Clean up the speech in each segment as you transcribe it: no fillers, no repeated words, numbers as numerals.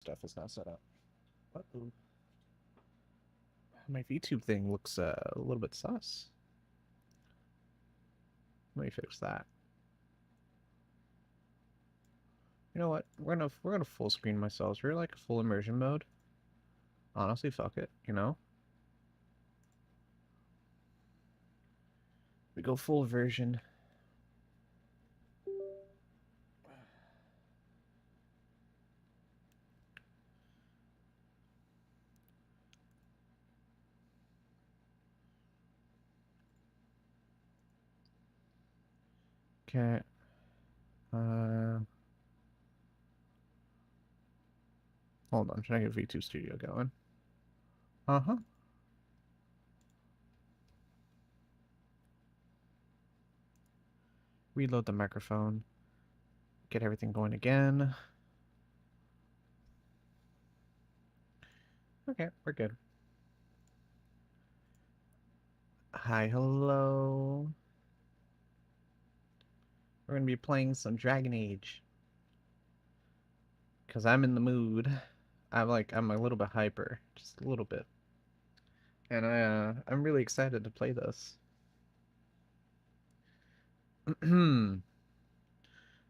stuff is not set up. Uh-oh. My VTube thing looks a little bit sus. Let me fix that. You know what? We're gonna full screen myself. We're like full immersion mode. Honestly, fuck it. You know. We go full version. Okay. Hold on. Should I get V2 Studio going? Uh-huh. Reload the microphone. Get everything going again. Okay, we're good. Hi, hello. We're gonna be playing some Dragon Age. Cause I'm in the mood. I'm a little bit hyper. Just a little bit. And I'm really excited to play this. I'm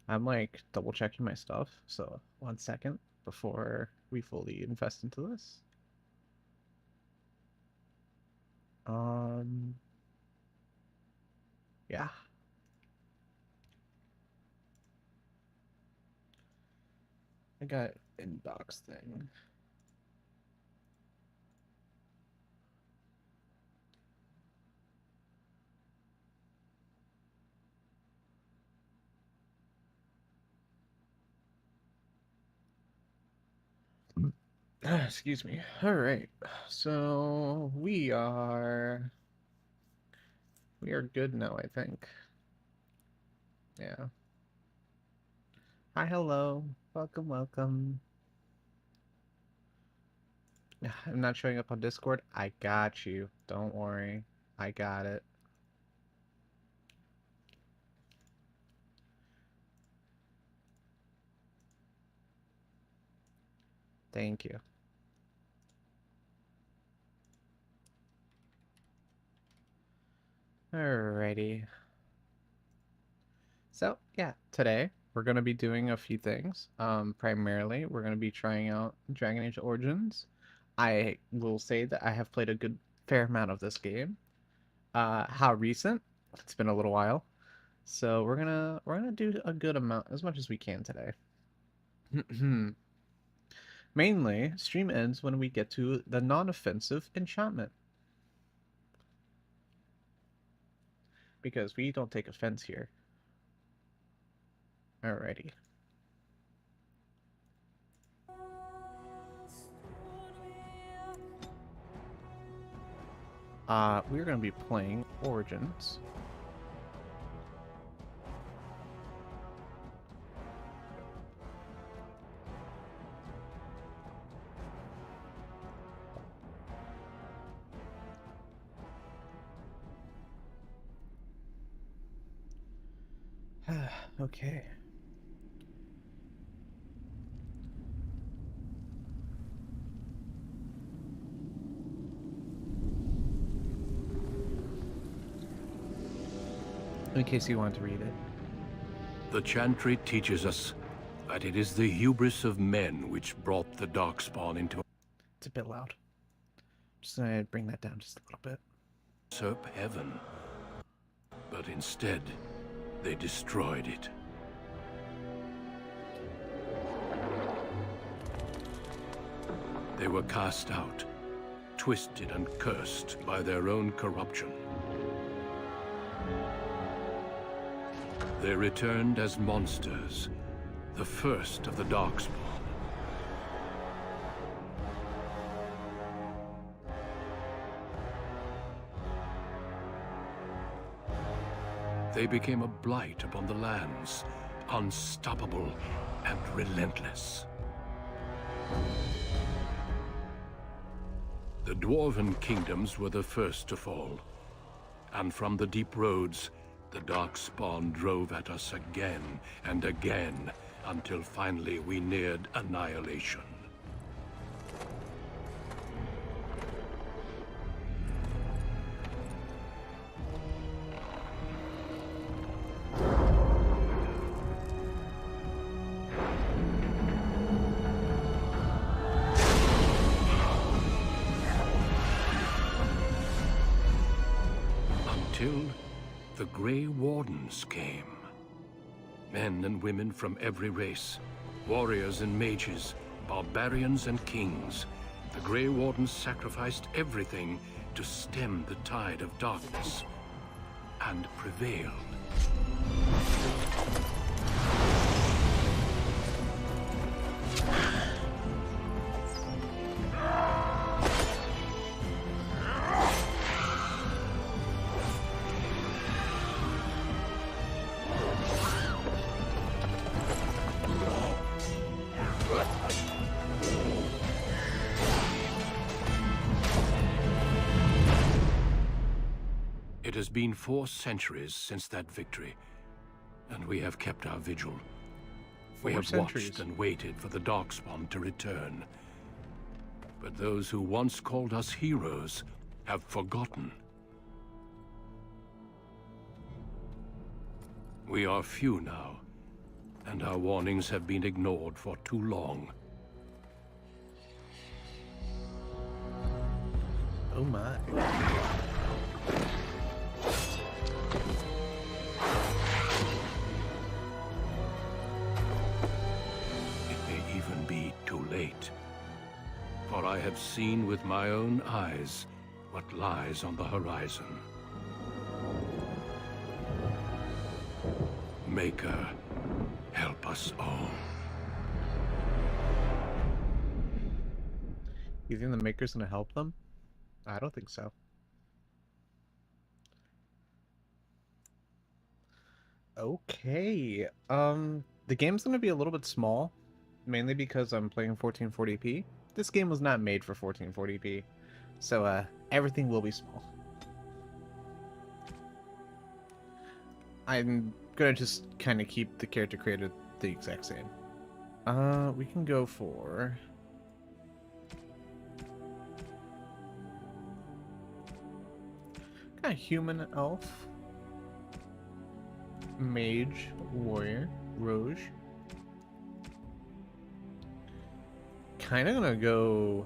like double checking my stuff, so 1 second before we fully invest into this. Yeah. I got inbox thing. Excuse me. All right. So we are good now, I think. Yeah. Hi, hello. Welcome, welcome. I'm not showing up on Discord. I got you. Don't worry. I got it. Thank you. Alrighty. So, yeah, today we're going to be doing a few things. Primarily, we're going to be trying out Dragon Age Origins. I will say that I have played a good fair amount of this game. How recent? It's been a little while. So we're gonna do a good amount, as much as we can today. Mainly, stream ends when we get to the non-offensive enchantment. Because we don't take offense here. Alrighty. We're gonna be playing Origins. Okay. In case you want to read it. The chantry teaches us that it is the hubris of men which brought the Darkspawn into It's a bit loud. Just gonna bring that down just a little bit. usurp heaven. But instead, they destroyed it. They were cast out, twisted and cursed by their own corruption. They returned as monsters, the first of the Darkspawn. They became a blight upon the lands, unstoppable and relentless. The Dwarven kingdoms were the first to fall, and from the deep roads, the Darkspawn drove at us again and again, until finally we neared annihilation. Until the Grey Wardens came. Men and women from every race, warriors and mages, barbarians and kings. The Grey Wardens sacrificed everything to stem the tide of darkness, and prevailed. It has been 4 centuries since that victory, and we have kept our vigil. We have watched and waited for the Darkspawn to return. But those who once called us heroes have forgotten. We are few now, and our warnings have been ignored for too long. Oh my. Too late. For I have seen with my own eyes what lies on the horizon. Maker, help us all. You think the Maker's gonna help them? I don't think so. Okay. The game's gonna be a little bit small. Mainly because I'm playing 1440p. This game was not made for 1440p, so everything will be small. I'm gonna just kind of keep the character created the exact same. We can go for... kind of human elf, mage, warrior, rogue. Kind of gonna go...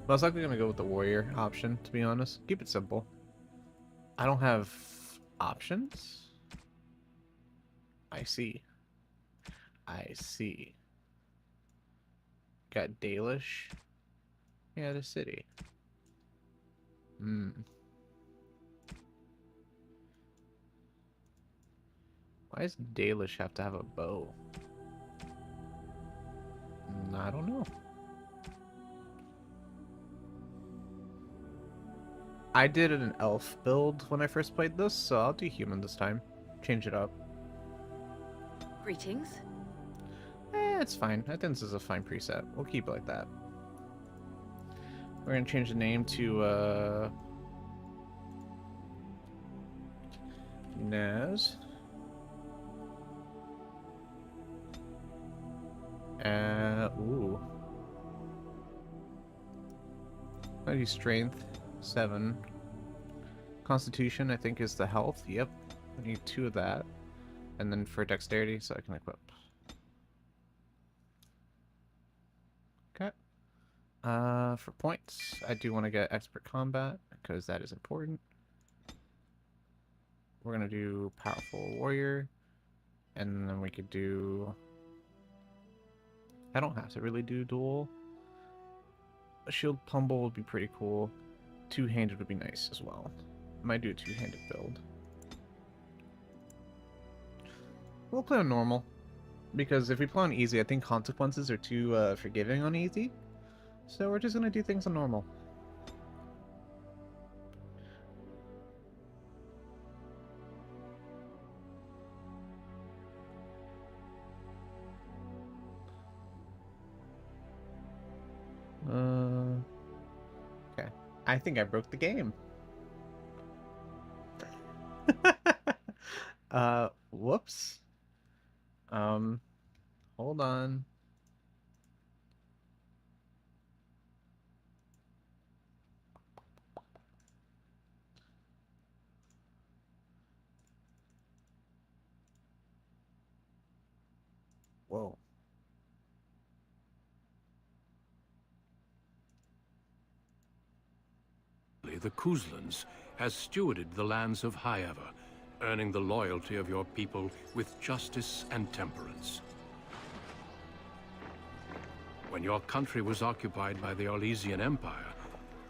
Most likely gonna go with the warrior option, to be honest. Keep it simple. I don't have options? I see. I see. Got Dalish. Yeah, the city. Why does Dalish have to have a bow? I don't know. I did an elf build when I first played this, so I'll do human this time. Change it up. Greetings. It's fine. I think this is a fine preset. We'll keep it like that. We're gonna change the name to Naz. Ooh. I do strength 7. Constitution, I think, is the health. Yep. I need 2 of that. And then for dexterity, so I can equip. Okay. For points, I do want to get expert combat because that is important. We're gonna do powerful warrior, and then we could do... I don't have to really do dual. A shield pummel would be pretty cool. 2-handed would be nice as well. I might do a 2-handed build. We'll play on normal, because if we play on easy, I think consequences are too forgiving on easy. So we're just gonna do things on normal. Okay. I think I broke the game. Whoops. Hold on. Whoa. the Kuzlans, has stewarded the lands of Highever, earning the loyalty of your people with justice and temperance. When your country was occupied by the Orlesian Empire,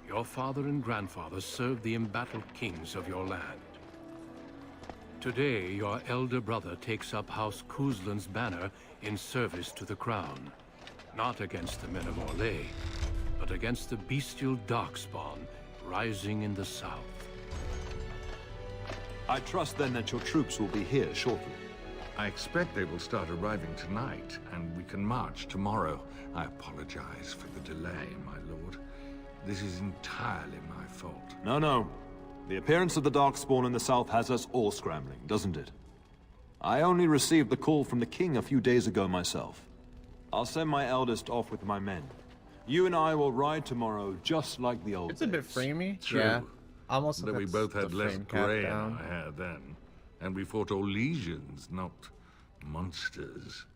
your father and grandfather served the embattled kings of your land. Today, your elder brother takes up House Kuzlan's banner in service to the crown, not against the men of Orlais, but against the bestial darkspawn rising in the south. I trust then that your troops will be here shortly. I expect they will start arriving tonight, and we can march tomorrow. I apologize for the delay, my lord. This is entirely my fault. No. The appearance of the Darkspawn in the south has us all scrambling, doesn't it? I only received the call from the king a few days ago myself. I'll send my eldest off with my men. You and I will ride tomorrow just like the old It's a bit days. framey. True. Yeah. Almost That we that's both had the less frame cap grey in down. our hair then. And we fought Orlesians, not monsters.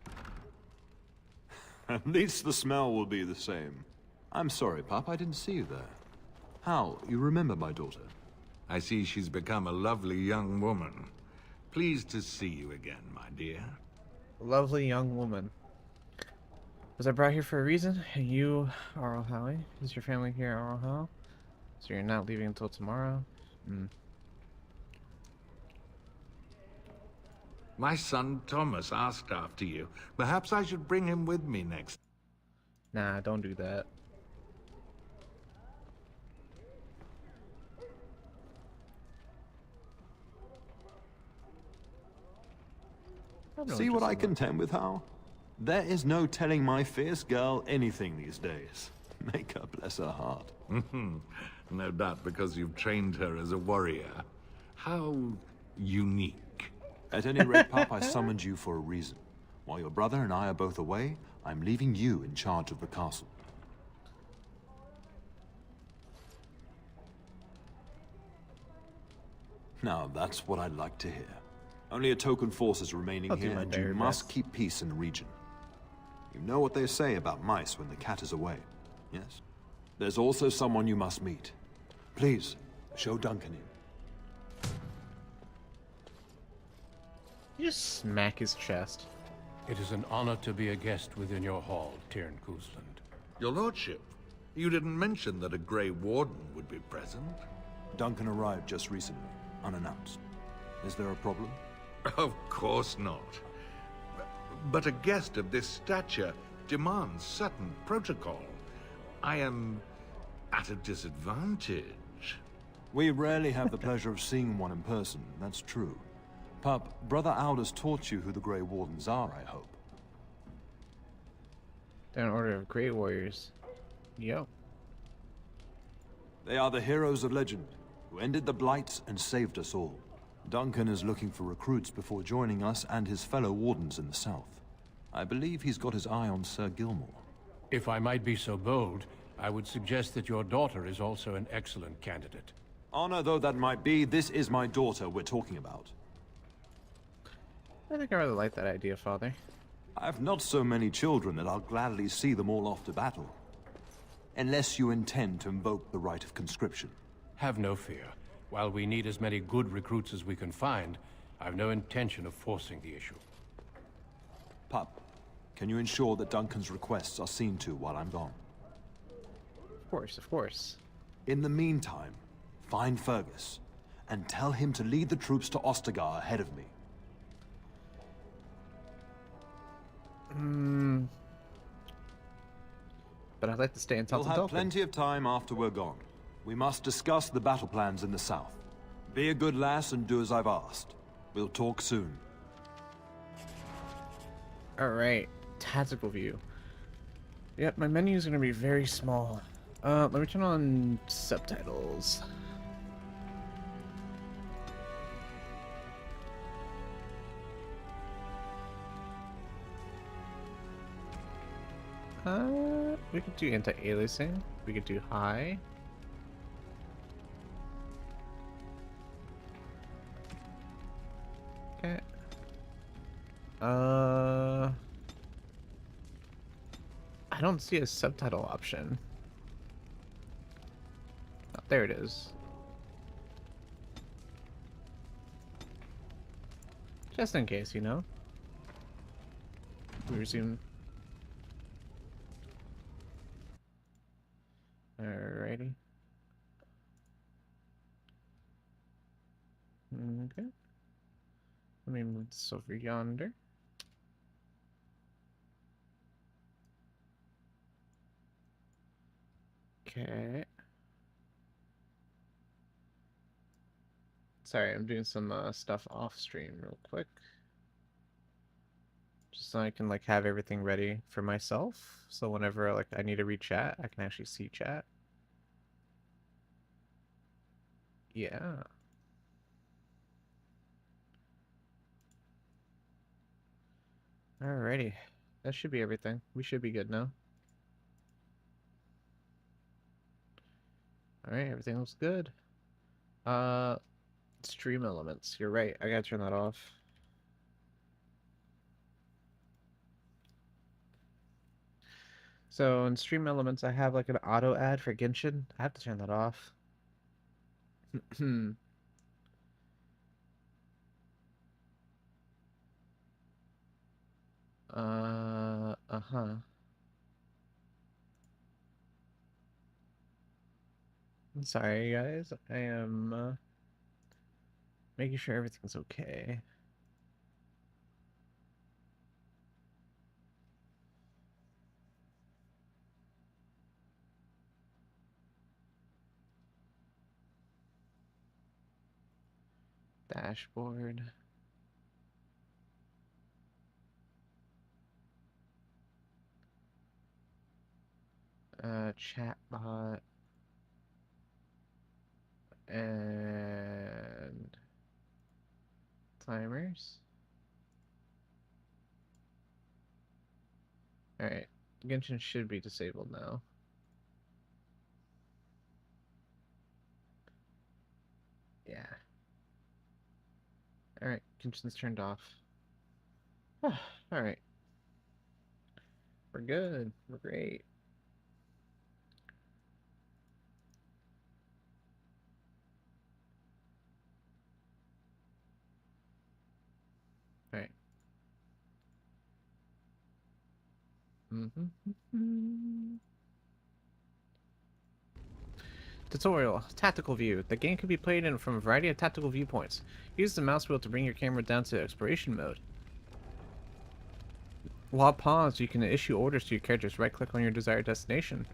At least the smell will be the same. I'm sorry, Pop, I didn't see you there. How? You remember my daughter? I see she's become a lovely young woman. Pleased to see you again, my dear. Lovely young woman. Was I brought here for a reason? You are Howie. Is your family here at Arl? So you're not leaving until tomorrow? My son Thomas asked after you. Perhaps I should bring him with me next. Nah, don't do that. See what I contend with, Hal? There is no telling my fierce girl anything these days. Make her bless her heart. No doubt because you've trained her as a warrior. How unique. At any rate, Pop, I summoned you for a reason. While your brother and I are both away, I'm leaving you in charge of the castle. Now, that's what I'd like to hear. Only a token force is remaining I'll do here, my and you very must best. keep peace in the region. You know what they say about mice when the cat is away, yes? There's also someone you must meet. Please, show Duncan in. You just smack his chest. It is an honor to be a guest within your hall, Tyrn Kuzland. Your lordship, you didn't mention that a Grey Warden would be present. Duncan arrived just recently, unannounced. Is there a problem? Of course not. But a guest of this stature demands certain protocol. I am at a disadvantage. We rarely have the pleasure of seeing one in person, that's true. Pup, Brother Aldous taught you who the Grey Wardens are, I hope. They're an order of great warriors. Yep. They are the heroes of legend, who ended the Blights and saved us all. Duncan is looking for recruits before joining us and his fellow Wardens in the south. I believe he's got his eye on Sir Gilmore. If I might be so bold, I would suggest that your daughter is also an excellent candidate. Honor though that might be, this is my daughter we're talking about. I think I rather like that idea, Father. I have not so many children that I'll gladly see them all off to battle. Unless you intend to invoke the right of conscription. Have no fear. While we need as many good recruits as we can find, I've no intention of forcing the issue. Pup, can you ensure that Duncan's requests are seen to while I'm gone? Of course, of course. In the meantime, find Fergus, and tell him to lead the troops to Ostagar ahead of me. But I'd like to stay and talk We'll to have Dolphin. plenty of time after we're gone. We must discuss the battle plans in the south. Be a good lass and do as I've asked. We'll talk soon. Alright, tactical view. Yep, my menu is going to be very small. Let me turn on subtitles. We could do anti-aliasing. We could do high. Okay. I don't see a subtitle option. Oh, there it is. Just in case, you know. We resume. Alrighty. Okay. Let me move this over yonder. Okay. Sorry, I'm doing some stuff off stream real quick. Just so I can like have everything ready for myself. So whenever like I need to read chat, I can actually see chat. Yeah. Alrighty. That should be everything. We should be good now. Alright, everything looks good. Uh Stream elements. You're right. I gotta turn that off. So in stream elements, I have like an auto ad for Genshin. I have to turn that off. Uh-huh. I'm sorry, guys. I am making sure everything's okay. Dashboard. Chatbot. And timers. Alright. Genshin should be disabled now. Yeah. Alright, Genshin's turned off. Alright. We're good. We're great. Alright. Tutorial. Tactical view. The game can be played in from a variety of tactical viewpoints. Use the mouse wheel to bring your camera down to exploration mode. While paused, you can issue orders to your characters. Right-click on your desired destination.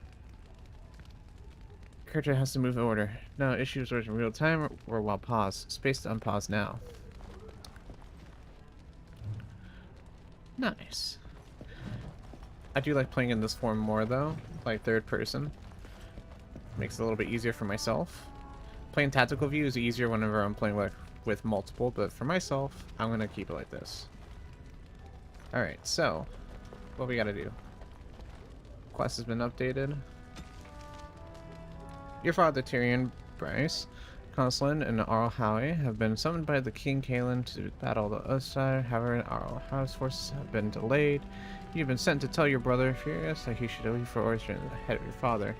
Character has to move in order. Now issue orders in real time or while paused. Space to unpause now. Nice. I do like playing in this form more though, like third person. Makes it a little bit easier for myself. Playing tactical view is easier whenever I'm playing with multiple, but for myself, I'm gonna keep it like this. Alright, so what we gotta do? Quest has been updated. Your father Tyrion, Bois, Consulin, and Arl Howie have been summoned by the King Kaelin to battle the Oathsire. However, Arl Howie's forces have been delayed. You've been sent to tell your brother Furious that he should leave for orders from the head of your father.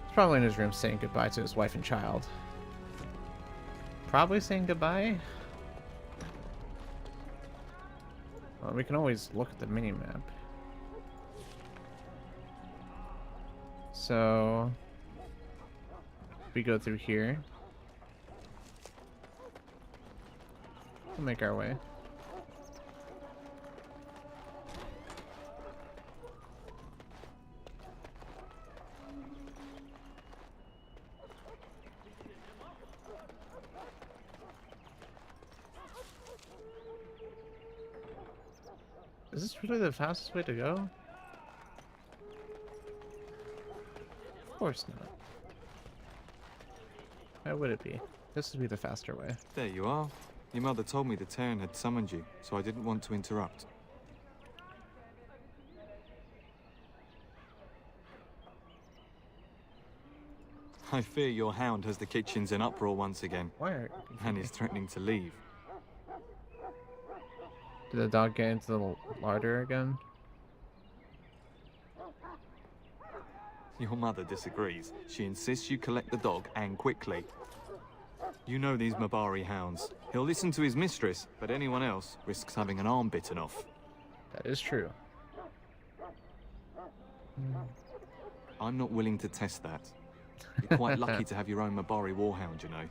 He's probably in his room saying goodbye to his wife and child. Probably saying goodbye? Well, we can always look at the mini-map. So we go through here. We'll make our way. Is this really the fastest way to go? Of course not. Why would it be? This would be the faster way. There you are. Your mother told me the Terran had summoned you, so I didn't want to interrupt. I fear your hound has the kitchens in uproar once again. Why are And is threatening to leave. Did the dog get into the larder again? Your mother disagrees. She insists you collect the dog, and quickly. You know these Mabari hounds. He'll listen to his mistress, but anyone else risks having an arm bitten off. That is true. I'm not willing to test that. You're quite lucky to have your own Mabari warhound, you know.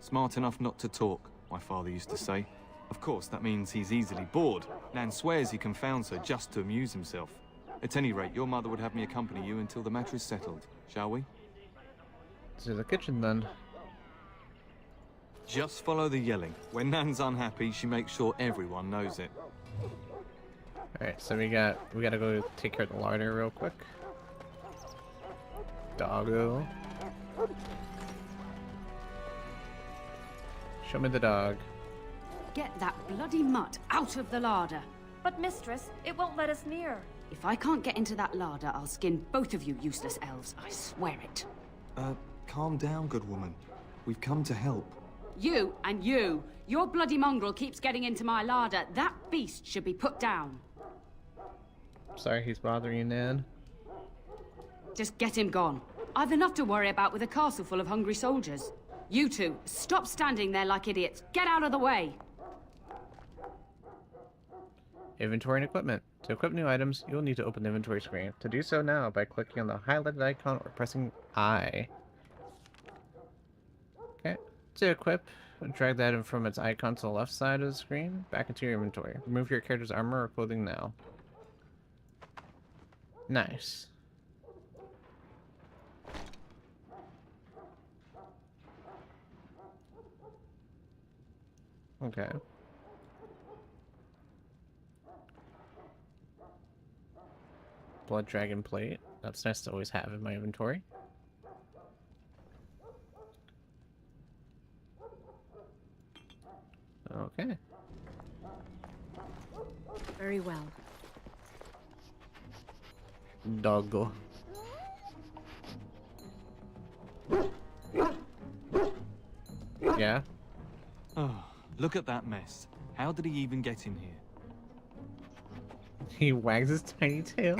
Smart enough not to talk, my father used to say. Of course, that means he's easily bored. Nan swears he confounds her just to amuse himself. At any rate, your mother would have me accompany you until the matter is settled, shall we? To the kitchen then. Just follow the yelling. When Nan's unhappy, she makes sure everyone knows it. Alright, so we gotta go take care of the larder real quick. Doggo. Show me the dog. Get that bloody mutt out of the larder. But mistress, it won't let us near. If I can't get into that larder, I'll skin both of you useless elves. I swear it. Calm down, good woman. We've come to help. You and you. Your bloody mongrel keeps getting into my larder. That beast should be put down. Sorry he's bothering you, Nan. Just get him gone. I've enough to worry about with a castle full of hungry soldiers. You two, stop standing there like idiots. Get out of the way. Inventory and equipment. To equip new items, you will need to open the inventory screen. To do so now by clicking on the highlighted icon or pressing I. Okay. To equip, drag the item from its icon to the left side of the screen back into your inventory. Remove your character's armor or clothing now. Nice. Okay. Blood Dragon Plate. That's nice to always have in my inventory. Okay. Very well. Doggo. Yeah? Oh, look at that mess. How did he even get in here? He wags his tiny tail.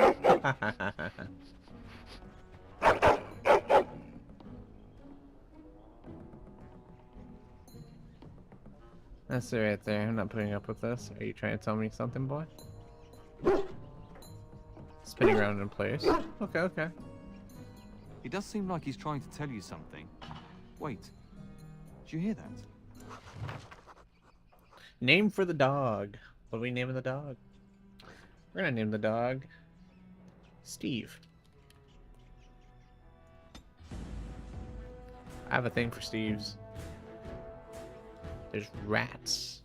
That's it right there. I'm not putting up with this. Are you trying to tell me something, boy? Spinning around in place. Okay, okay. He does seem like he's trying to tell you something. Wait. Did you hear that? Name for the dog. What are we naming the dog? We're gonna name the dog Steve. I have a thing for Steves. There's rats.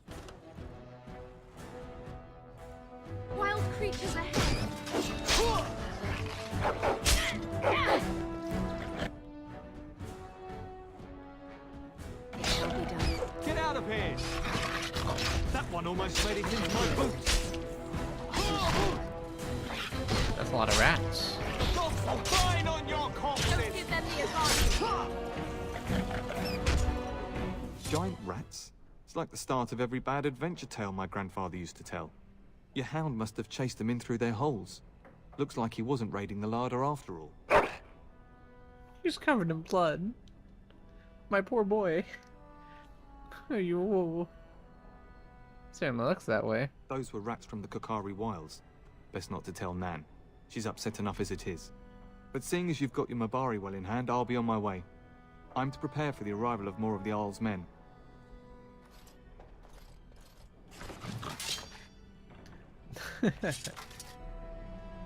Wild creatures ahead. Get out of here! That one almost made it into my boots. That's a lot of rats. Fine on your corpses! Don't give them the advantage. Giant rats? It's like the start of every bad adventure tale my grandfather used to tell. Your hound must have chased them in through their holes. Looks like he wasn't raiding the larder after all. He's covered in blood. My poor boy. You. Certainly looks that way. Those were rats from the Kokari Wilds. Best not to tell Nan. She's upset enough as it is. But seeing as you've got your Mabari well in hand, I'll be on my way. I'm to prepare for the arrival of more of the Isle's men.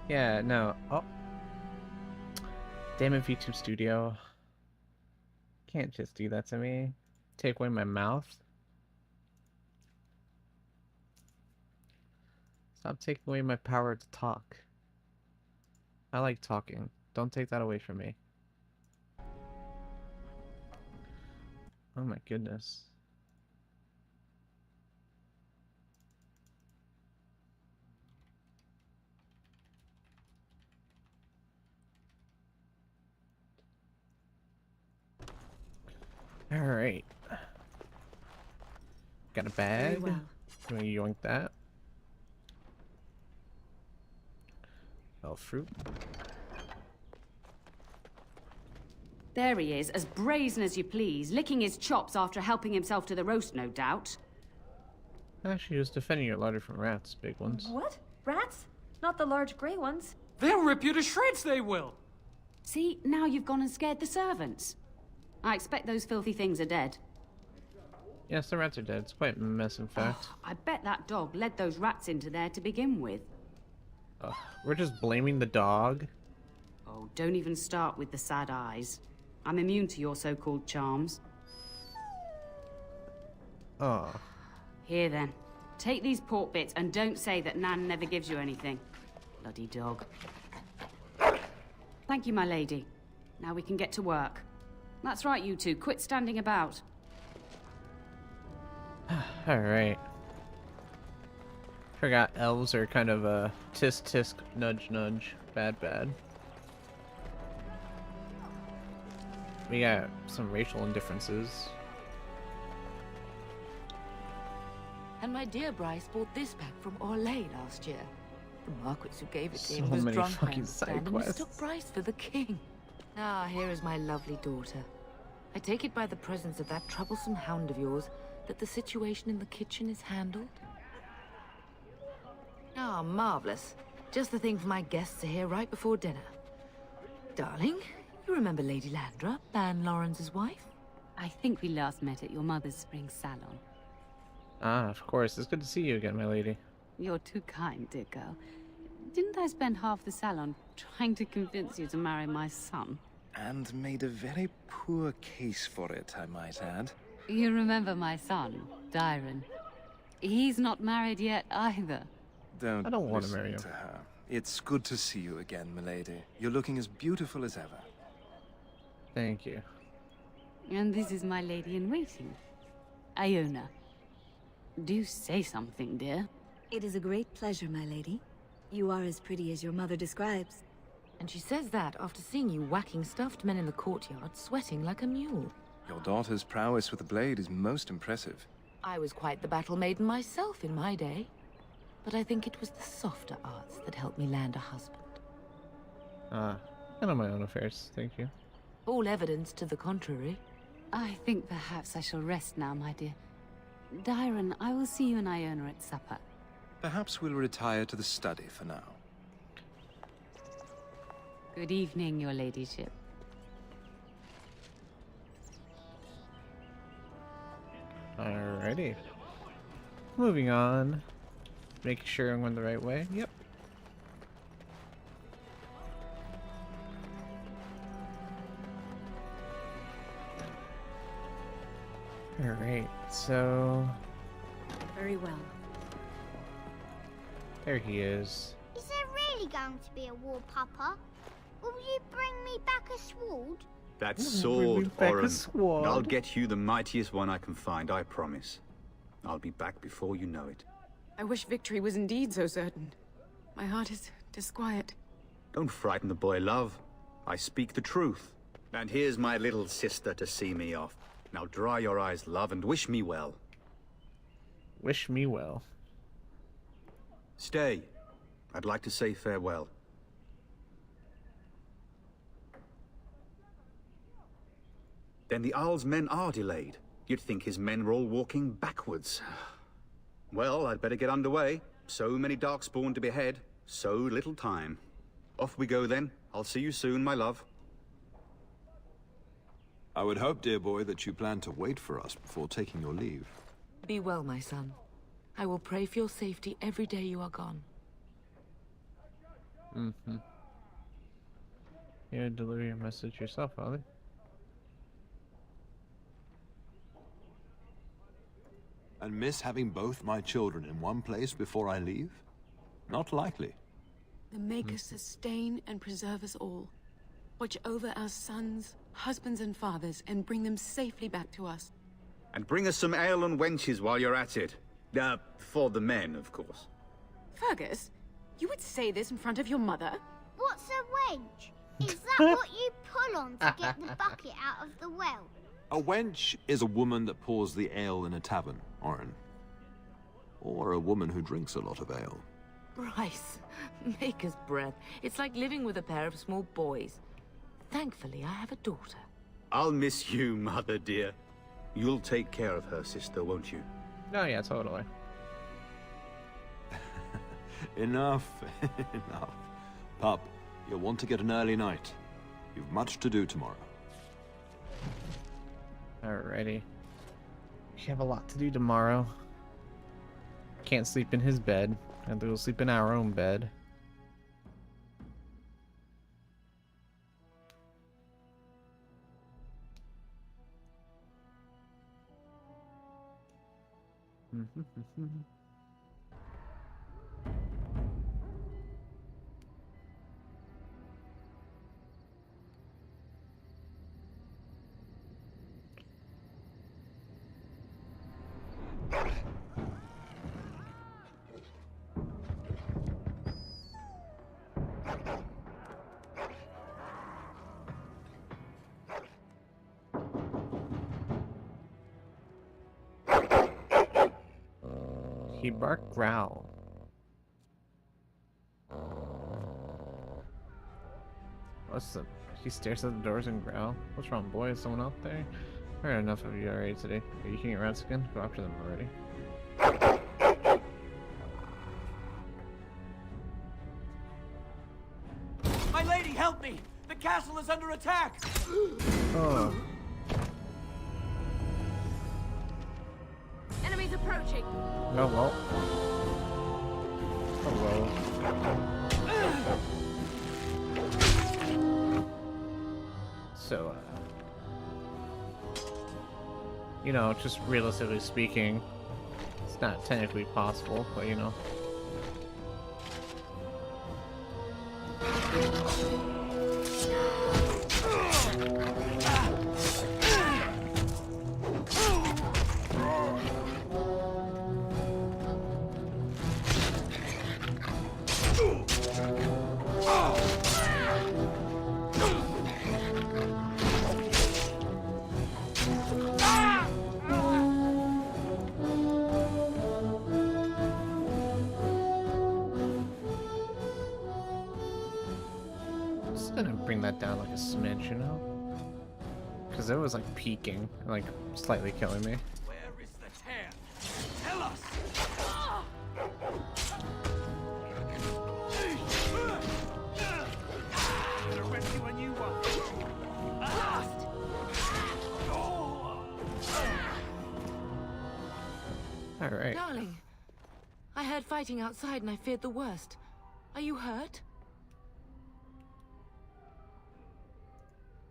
Yeah, no. Oh. Damn it, VTube Studio. Can't just do that to me. Take away my mouth. Stop taking away my power to talk. I like talking. Don't take that away from me. Oh my goodness. Alright. Got a bag. Very well. Can we yoink that? Oh, fruit. There he is, as brazen as you please, licking his chops after helping himself to the roast, no doubt. Actually, was defending your larder from rats, big ones. What? Rats? Not the large grey ones. They'll rip you to shreds, they will! See, now you've gone and scared the servants. I expect those filthy things are dead. Yes, the rats are dead. It's quite a mess, in fact. I bet that dog led those rats into there to begin with. We're just blaming the dog. Oh, don't even start with the sad eyes. I'm immune to your so-called charms. Oh. Here then, take these pork bits and don't say that Nan never gives you anything. Bloody dog. Thank you, my lady. Now we can get to work. That's right, you two. Quit standing about. Alright. Forgot elves are kind of a tisk tisk nudge nudge. Bad bad. We got some racial indifferences. And my dear Bryce bought this back from Orlais last year. The Marquis who gave it to So him was many drunk by fucking side understand and mistook quests. Bryce for the king. Ah, here is my lovely daughter. I take it by the presence of that troublesome hound of yours that the situation in the kitchen is handled? Ah, marvelous. Just the thing for my guests to hear right before dinner. Darling, you remember Lady Landra, Ban Lawrence's wife? I think we last met at your mother's spring salon. Ah, of course. It's good to see you again, my lady. You're too kind, dear girl. Didn't I spend half the salon trying to convince you to marry my son? And made a very poor case for it, I might add. You remember my son, Dyron. He's not married yet either. Don't I don't want to listen marry you. to her. It's good to see you again, milady. You're looking as beautiful as ever. Thank you. And this is my lady in waiting, Iona. Do say something, dear. It is a great pleasure, my lady. You are as pretty as your mother describes. And she says that after seeing you whacking stuffed men in the courtyard, sweating like a mule. Your daughter's prowess with the blade is most impressive. I was quite the battle maiden myself in my day. But I think it was the softer arts that helped me land a husband. Ah, I know my own affairs. Thank you. All evidence to the contrary. I think perhaps I shall rest now, my dear. Dyron, I will see you and Iona at supper. Perhaps we'll retire to the study for now. Good evening, your ladyship. Alrighty. Moving on. Making sure I'm going the right way. Yep. Alright, so... Very well. There he is. Is there really going to be a war, Papa? Will you bring me back a sword? That Bring me sword, back a Oren. sword. I'll get you the mightiest one I can find, I promise. I'll be back before you know it. I wish victory was indeed so certain. My heart is disquiet. Don't frighten the boy, love. I speak the truth. And here's my little sister to see me off. Now dry your eyes, love, and wish me well. Wish me well. Stay. I'd like to say farewell. Then the Arl's men are delayed. You'd think his men were all walking backwards. Well, I'd better get underway. So many Darkspawn to behead, so little time. Off we go then. I'll see you soon, my love. I would hope, dear boy, that you plan to wait for us before taking your leave. Be well, my son. I will pray for your safety every day you are gone. Mm-hmm. Yeah, deliver your message yourself, Father. And miss having both my children in one place before I leave? Not likely. The Maker sustain and preserve us all. Watch over our sons, husbands and fathers, and bring them safely back to us. And bring us some ale and wenches while you're at it. For the men, of course. Fergus, you would say this in front of your mother? What's a wench? Is that what you pull on to get the bucket out of the well? A wench is a woman that pours the ale in a tavern, Oren. Or a woman who drinks a lot of ale. Bryce, Maker's breath. It's like living with a pair of small boys. Thankfully, I have a daughter. I'll miss you, Mother dear. You'll take care of her, sister, won't you? No, yeah, totally. Enough, enough. Pup, you'll want to get an early night. You've much to do tomorrow. Alrighty. We have a lot to do tomorrow. Can't sleep in his bed. Have to go sleep in our own bed. He barked growl. What's the... He stares at the doors and growl. What's wrong, boy? Is someone out there? I heard enough of you already today. Are you eating rats again? Go after them already. My lady, help me! The castle is under attack! Oh. Enemies approaching! Oh well. Oh well. So, you know, just realistically speaking, it's not technically possible, but you know. Bring that down like a smidge, you know? Because it was like peaking, like slightly killing me. Where is the tear? Tell us! Gonna rescue a new one. Alright. Darling, I heard fighting outside and I feared the worst. Are you hurt?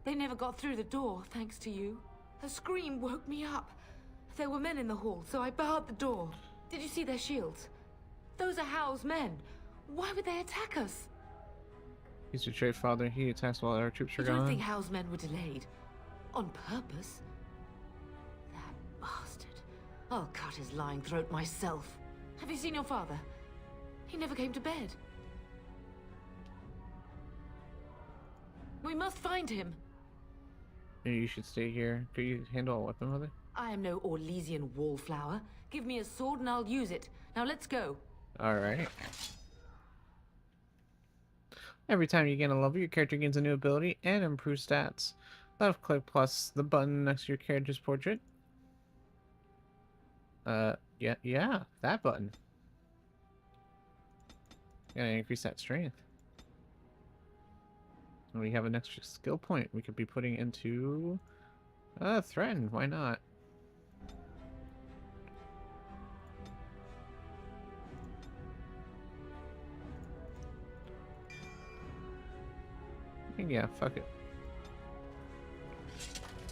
They never got through the door, thanks to you. A scream woke me up. There were men in the hall, so I barred the door. Did you see their shields? Those are Howe's men. Why would they attack us? He's your trade father. He attacks while our troops are I don't gone. think Howe's men were delayed. On purpose. That bastard. I'll cut his lying throat myself. Have you seen your father? He never came to bed. We must find him. Maybe you should stay here. Could you handle a weapon with it? I am no Orlesian wallflower. Give me a sword and I'll use it. Now let's go. Alright. Every time you gain a level, your character gains a new ability and improves stats. Left click plus the button next to your character's portrait. Yeah, that button. Gonna increase that strength. And we have an extra skill point we could be putting into threaten. Why not? Yeah, fuck it.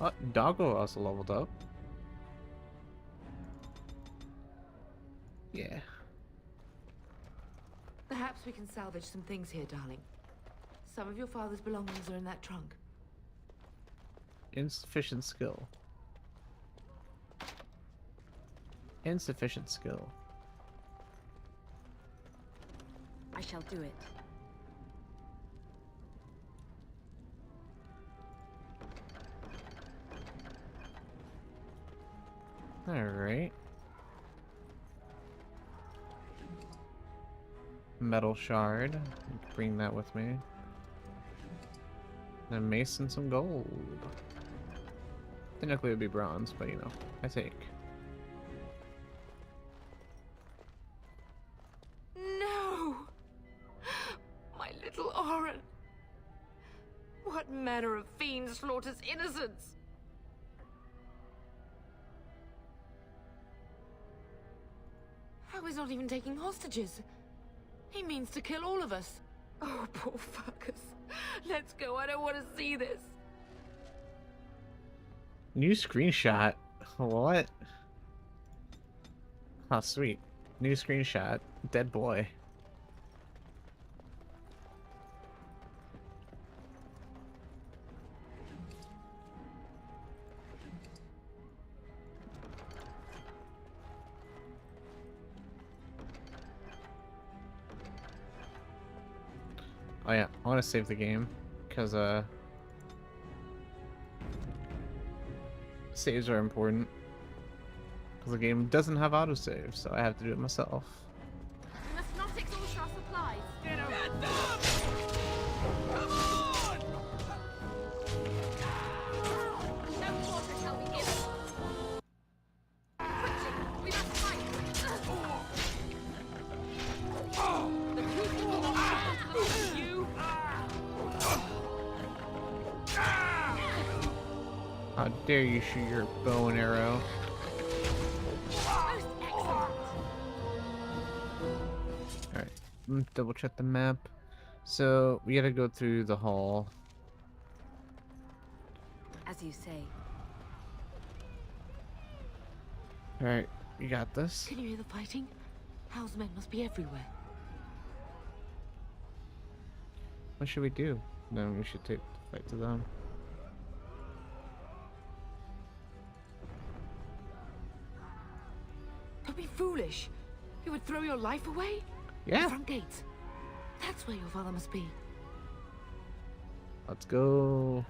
Oh, Doggo also leveled up. Yeah. Perhaps we can salvage some things here, darling. Some of your father's belongings are in that trunk. Insufficient skill. Insufficient skill. I shall do it. Alright. Metal shard. Bring that with me. And mace and some gold. Technically it would be bronze, but you know, I take. No! My little Oren. What manner of fiend slaughters innocents? How he's not even taking hostages. He means to kill all of us. Oh, poor fuckers. Let's go, I don't want to see this. New screenshot. What? Oh, sweet. New screenshot. Dead boy. Oh yeah, I want to save the game because saves are important. Because the game doesn't have autosave, so I have to do it myself. We must not exhaust our supplies. Get them! Come on! No water shall be given. Quickly, we must fight. The people will not fall to the like of you. How dare you shoot your bow and arrow? Alright, double check the map. So, we gotta go through the hall. As you say. Alright, you got this. Can you hear the fighting? Hal's men must be everywhere. What should we do? Then we should take the fight to them. Don't be foolish. You would throw your life away? Yeah. The front gates. That's where your father must be. Let's go.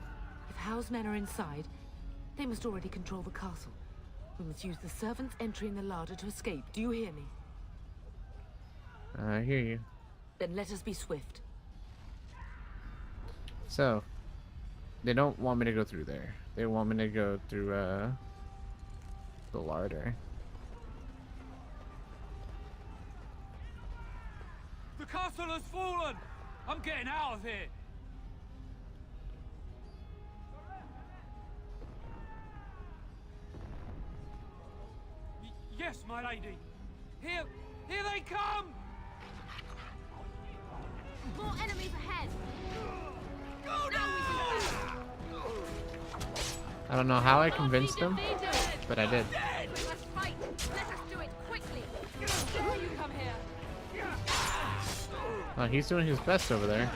If Hal's men are inside, they must already control the castle. We must use the servants' entry in the larder to escape. Do you hear me? I hear you. Then let us be swift. So, they don't want me to go through there. They want me to go through, the larder. The castle has fallen! I'm getting out of here! Yes, my lady! Here they come! More enemies ahead! Go down! I don't know how I convinced them, but I did. We must fight! Let us do it quickly! You come here! Oh, he's doing his best over there.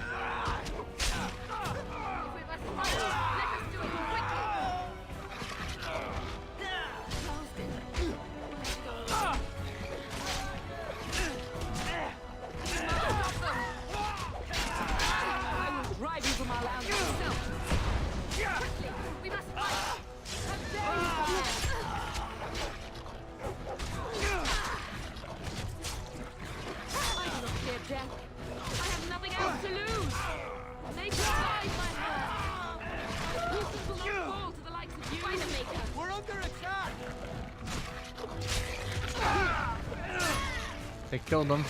They killed him.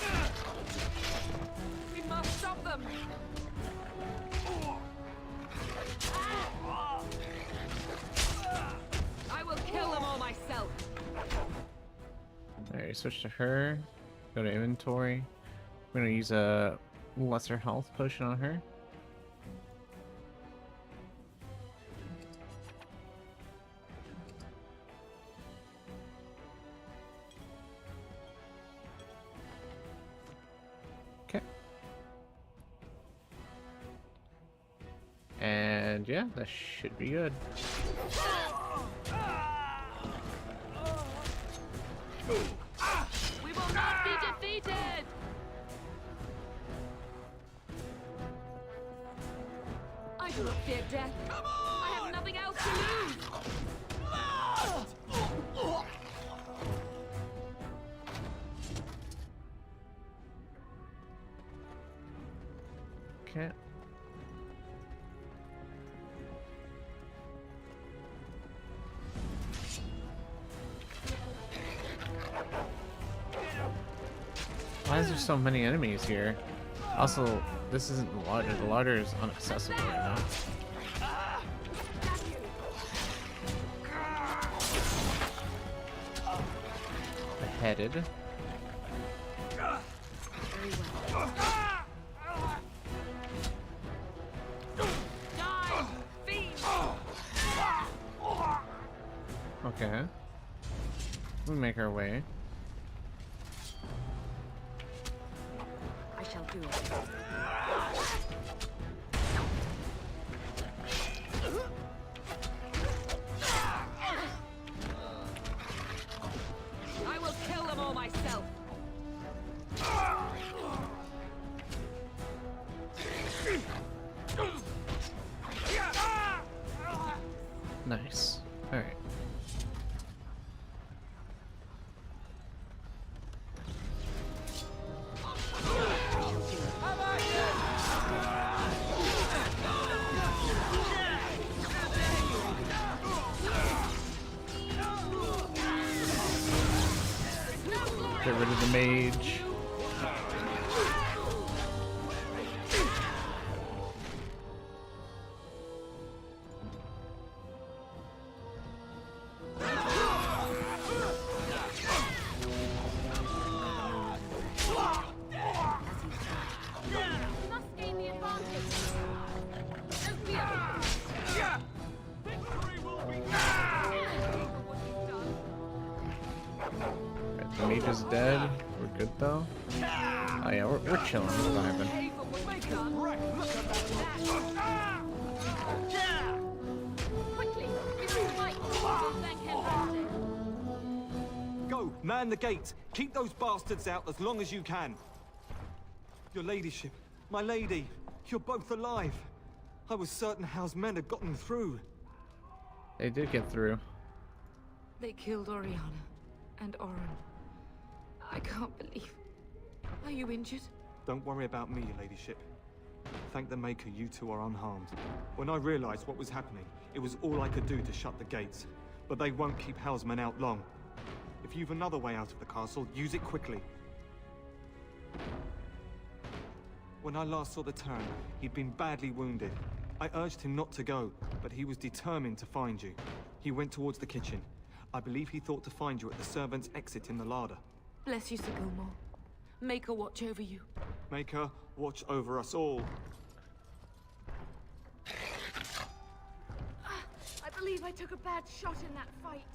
We must stop them. I will kill them all myself. Alright, switch to her. Go to inventory. We're gonna use a lesser health potion on her. And yeah, that should be good. We will not be defeated! I do not fear death. Come on! I have nothing else to lose! Okay. Why is there so many enemies here? Also, this isn't the larder. The larder is inaccessible right now. Beheaded. Okay. We make our way. I shall do it. I will kill them all myself. Nice. All right. Get rid of the mage. Must gain the advantage. Right, the mage is dead. We're good though. Oh yeah, we're chilling, we're vibing. Go, man the gate. Keep those bastards out as long as you can. Your ladyship, my lady, you're both alive. I was certain Howe's men had gotten through. They did get through. They killed Oriana and Oren. I can't believe. Are you injured? Don't worry about me, your ladyship. Thank the Maker you two are unharmed. When I realized what was happening, it was all I could do to shut the gates. But they won't keep Howe's men out long. If you've another way out of the castle, use it quickly. When I last saw the Terran, he'd been badly wounded. I urged him not to go, but he was determined to find you. He went towards the kitchen. I believe he thought to find you at the servants' exit in the larder. Bless you, Sir Gilmore. Maker watch over you. Maker, watch over us all. I believe I took a bad shot in that fight.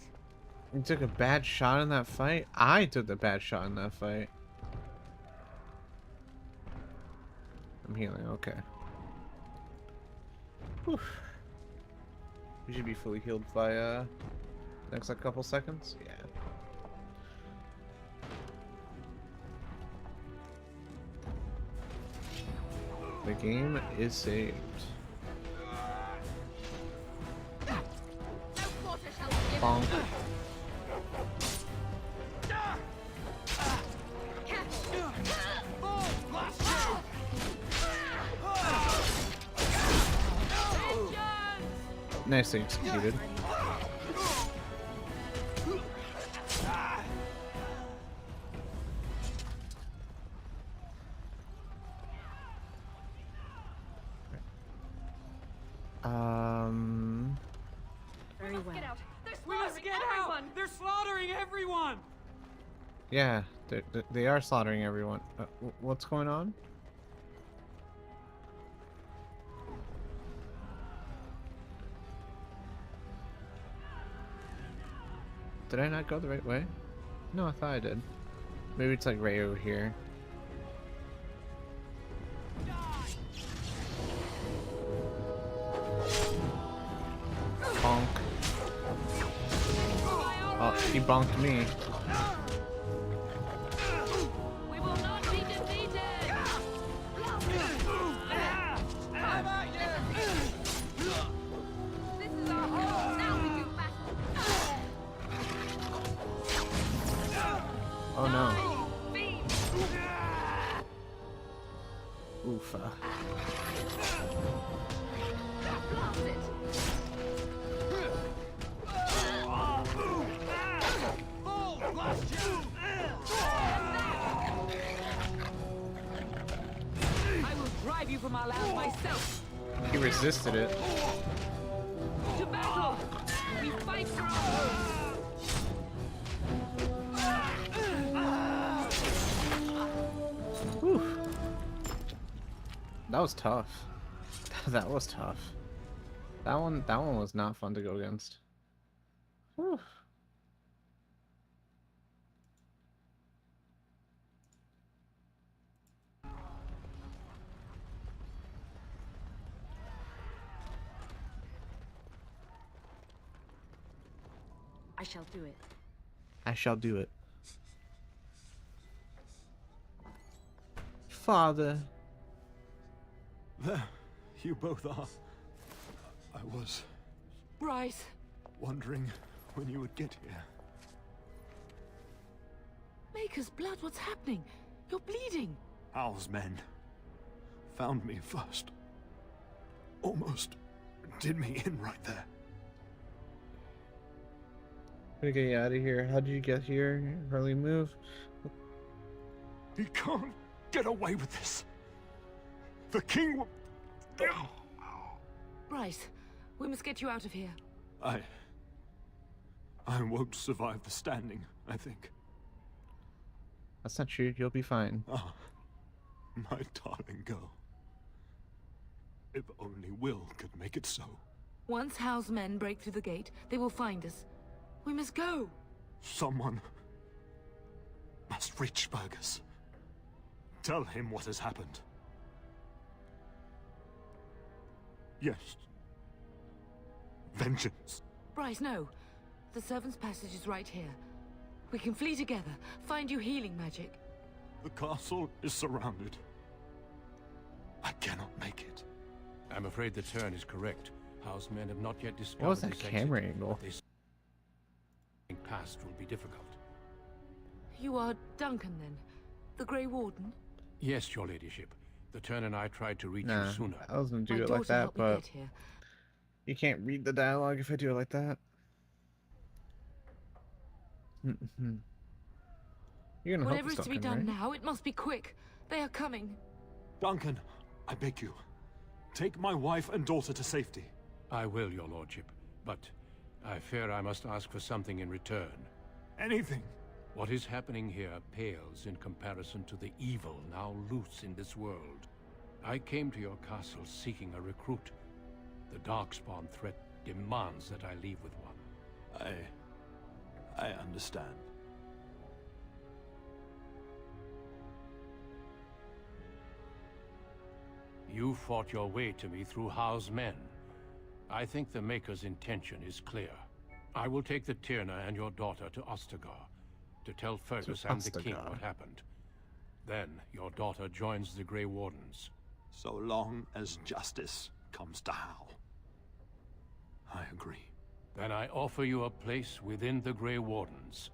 You took a bad shot in that fight? I took the bad shot in that fight. I'm healing, okay. Whew. We should be fully healed by next like couple seconds. Yeah. The game is saved. Bonk. Nicely executed. Very well. We must get out! They're slaughtering everyone! Yeah, they are slaughtering everyone. What's going on? Did I not go the right way? No, I thought I did. Maybe it's like right over here. Bonk. Oh, he bonked me. We will not be defeated. This is our home. Now we do battle. Oh no. Oofa. my land myself. He resisted it. To battle! We fight for our home! Whew. That was tough. That was tough. That one was not fun to go against. Whew. I shall do it. I shall do it. Father. There, you both are. I was Bryce! wondering when you would get here. Maker's blood, what's happening? You're bleeding. Hal's men found me first. Almost did me in right there. Gonna get you out of here. How did you get here? Early move. He can't get away with this. The king will... Bryce, we must get you out of here. I won't survive the standing, I think. That's not true. You'll be fine. Ah, my darling girl. If only Will could make it so. Once Hal's men break through the gate, they will find us. We must go. Someone must reach Fergus. Tell him what has happened. Yes. Vengeance. Bryce, no. The servant's passage is right here. We can flee together, find you healing magic. The castle is surrounded. I cannot make it. I'm afraid the turn is correct. House men have not yet discovered What was that this camera exit. angle? This past will be difficult. You are Duncan, then? The Grey Warden? Yes, your ladyship. The turn and I tried to reach Nah, you sooner. I was gonna do My it like daughter that, helped me but get here. you can't read the dialogue if I do it like that. You're gonna help Whatever us, is to be Duncan, done right? now, it must be quick. They are coming. Duncan, I beg you. Take my wife and daughter to safety. I will, your lordship. But I fear I must ask for something in return. Anything. What is happening here pales in comparison to the evil now loose in this world. I came to your castle seeking a recruit. The Darkspawn threat demands that I leave with one. I understand. You fought your way to me through Howe's men. I think the Maker's intention is clear. I will take the Tyrna and your daughter to Ostagar to tell Fergus and the king what happened. Then your daughter joins the Grey Wardens. So long as justice comes to Hal. I agree. Then I offer you a place within the Grey Wardens.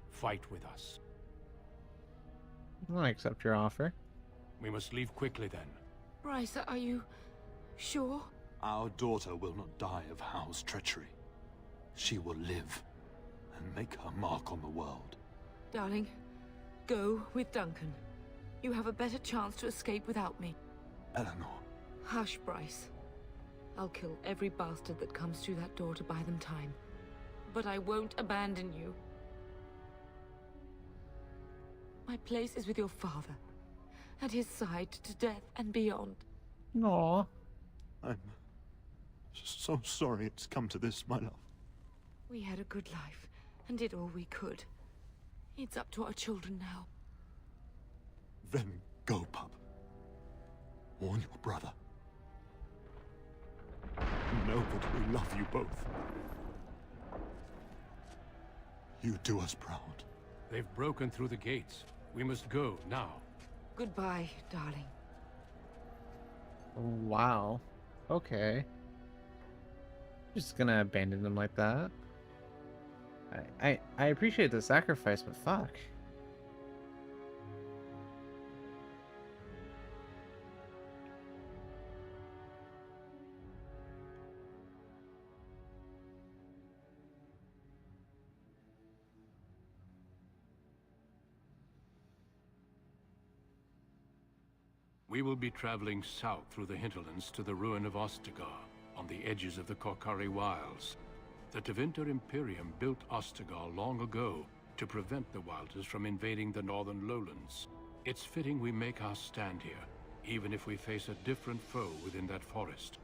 Fight with us. I accept your offer. We must leave quickly then. Bryce, are you sure? Our daughter will not die of Hal's treachery. She will live and make her mark on the world. Darling, go with Duncan. You have a better chance to escape without me. Eleanor. Hush, Bryce. I'll kill every bastard that comes through that door to buy them time. But I won't abandon you. My place is with your father. At his side to death and beyond. Aww. I'm so sorry it's come to this, my love. We had a good life and did all we could. It's up to our children now. Then go, pup. Warn your brother. Know that we love you both. You do us proud. They've broken through the gates. We must go now. Goodbye, darling. Wow. Okay. Just gonna abandon them like that. I appreciate the sacrifice, but fuck. We will be traveling south through the hinterlands to the ruin of Ostagar, on the edges of the Korkari Wilds. The Tevinter Imperium built Ostagar long ago to prevent the Wilders from invading the northern lowlands. It's fitting we make our stand here, even if we face a different foe within that forest.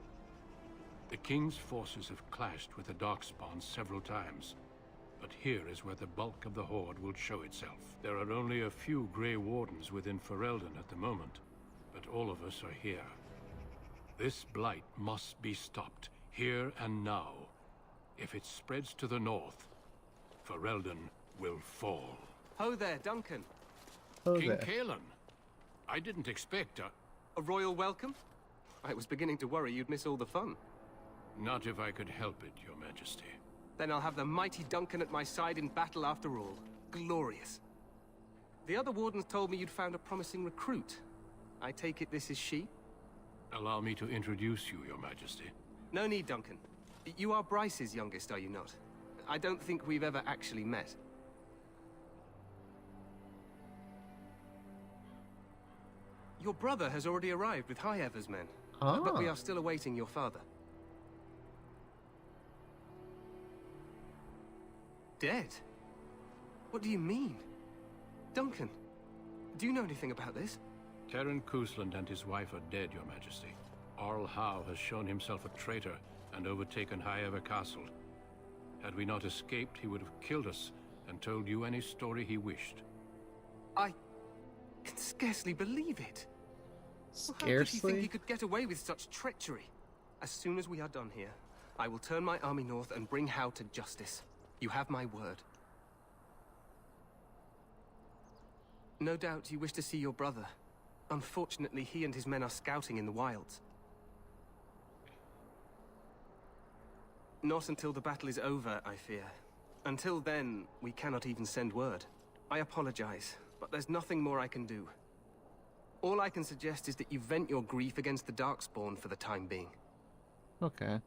The King's forces have clashed with the Darkspawn several times, but here is where the bulk of the Horde will show itself. There are only a few Grey Wardens within Ferelden at the moment, but all of us are here. This blight must be stopped, here and now. If it spreads to the north, Ferelden will fall. Ho there, Duncan. King Kaelan. I didn't expect a royal welcome? I was beginning to worry you'd miss all the fun. Not if I could help it, Your Majesty. Then I'll have the mighty Duncan at my side in battle after all. Glorious. The other wardens told me you'd found a promising recruit. I take it this is she? Allow me to introduce you, Your Majesty. No need, Duncan. You are Bryce's youngest, are you not? I don't think we've ever actually met. Your brother has already arrived with High Ever's men. But we are still awaiting your father. Dead? What do you mean? Duncan, do you know anything about this? Terran Cousland and his wife are dead, Your Majesty. Arl Howe has shown himself a traitor and overtaken High Ever Castle. Had we not escaped, he would have killed us and told you any story he wished. I can scarcely believe it. Scarcely? How could he think he could get away with such treachery? As soon as we are done here, I will turn my army north and bring Howe to justice. You have my word. No doubt you wish to see your brother. Unfortunately, he and his men are scouting in the wilds. Not until the battle is over, I fear. Until then, we cannot even send word. I apologize, but there's nothing more I can do. All I can suggest is that you vent your grief against the Darkspawn for the time being. Okay.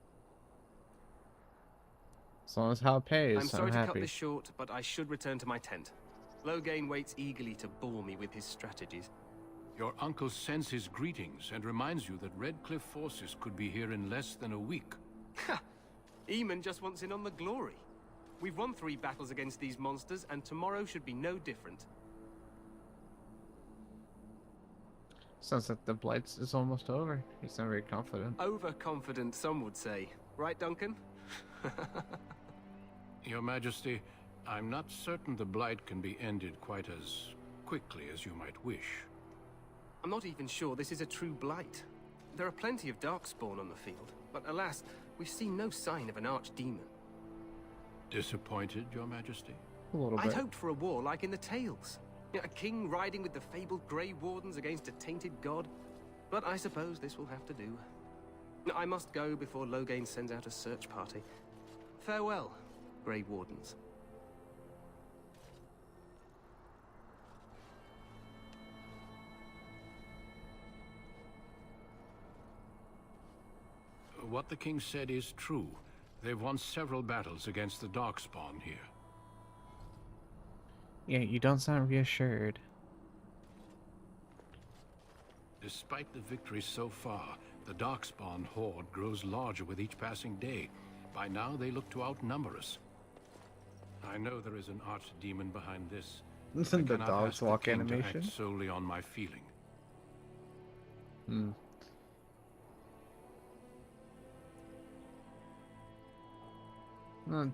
As long as Hal pays, I'm sorry I'm to happy. cut this short, but I should return to my tent. Loghain waits eagerly to bore me with his strategies. Your uncle sends his greetings and reminds you that Redcliffe forces could be here in less than a week. Ha! Eamon just wants in on the glory. We've won 3 battles against these monsters, and tomorrow should be no different. Sounds like the blight is almost over. He's not very confident. Overconfident, some would say. Right, Duncan? Your Majesty, I'm not certain the blight can be ended quite as quickly as you might wish. I'm not even sure this is a true blight. There are plenty of Darkspawn on the field, but alas, we've seen no sign of an archdemon. Disappointed, Your Majesty? A little bit. I'd hoped for a war like in the tales. A king riding with the fabled Grey Wardens against a tainted god. But I suppose this will have to do. I must go before Loghain sends out a search party. Farewell, Grey Wardens. What the king said is true. They've won several battles against the Darkspawn here. Yeah, you don't sound reassured. Despite the victories so far, the Darkspawn horde grows larger with each passing day. By now, they look to outnumber us. I know there is an archdemon behind this. The I cannot dogs ask the walk king to animation? act solely on my feeling. Hmm.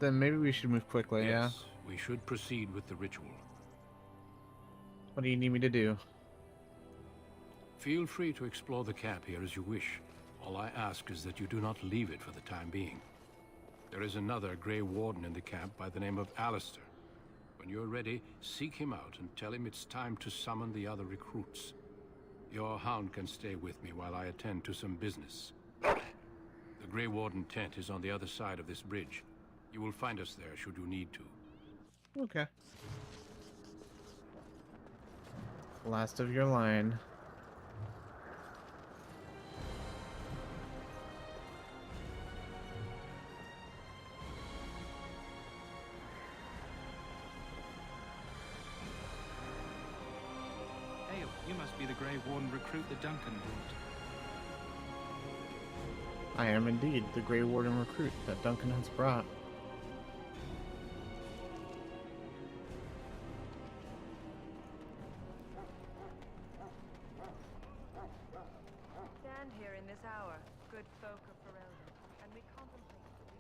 Then maybe we should move quickly, Yes, we should proceed with the ritual. What do you need me to do? Feel free to explore the camp here as you wish. All I ask is that you do not leave it for the time being. There is another Grey Warden in the camp by the name of Alistair. When you're ready, seek him out and tell him it's time to summon the other recruits. Your hound can stay with me while I attend to some business. The Grey Warden tent is on the other side of this bridge. You will find us there should you need to. Okay. Last of your line. You must be the Grey Warden recruit that Duncan brought. I am indeed the Grey Warden recruit that Duncan has brought. Stand here in this hour, good folk of Ferelden, and we contemplate the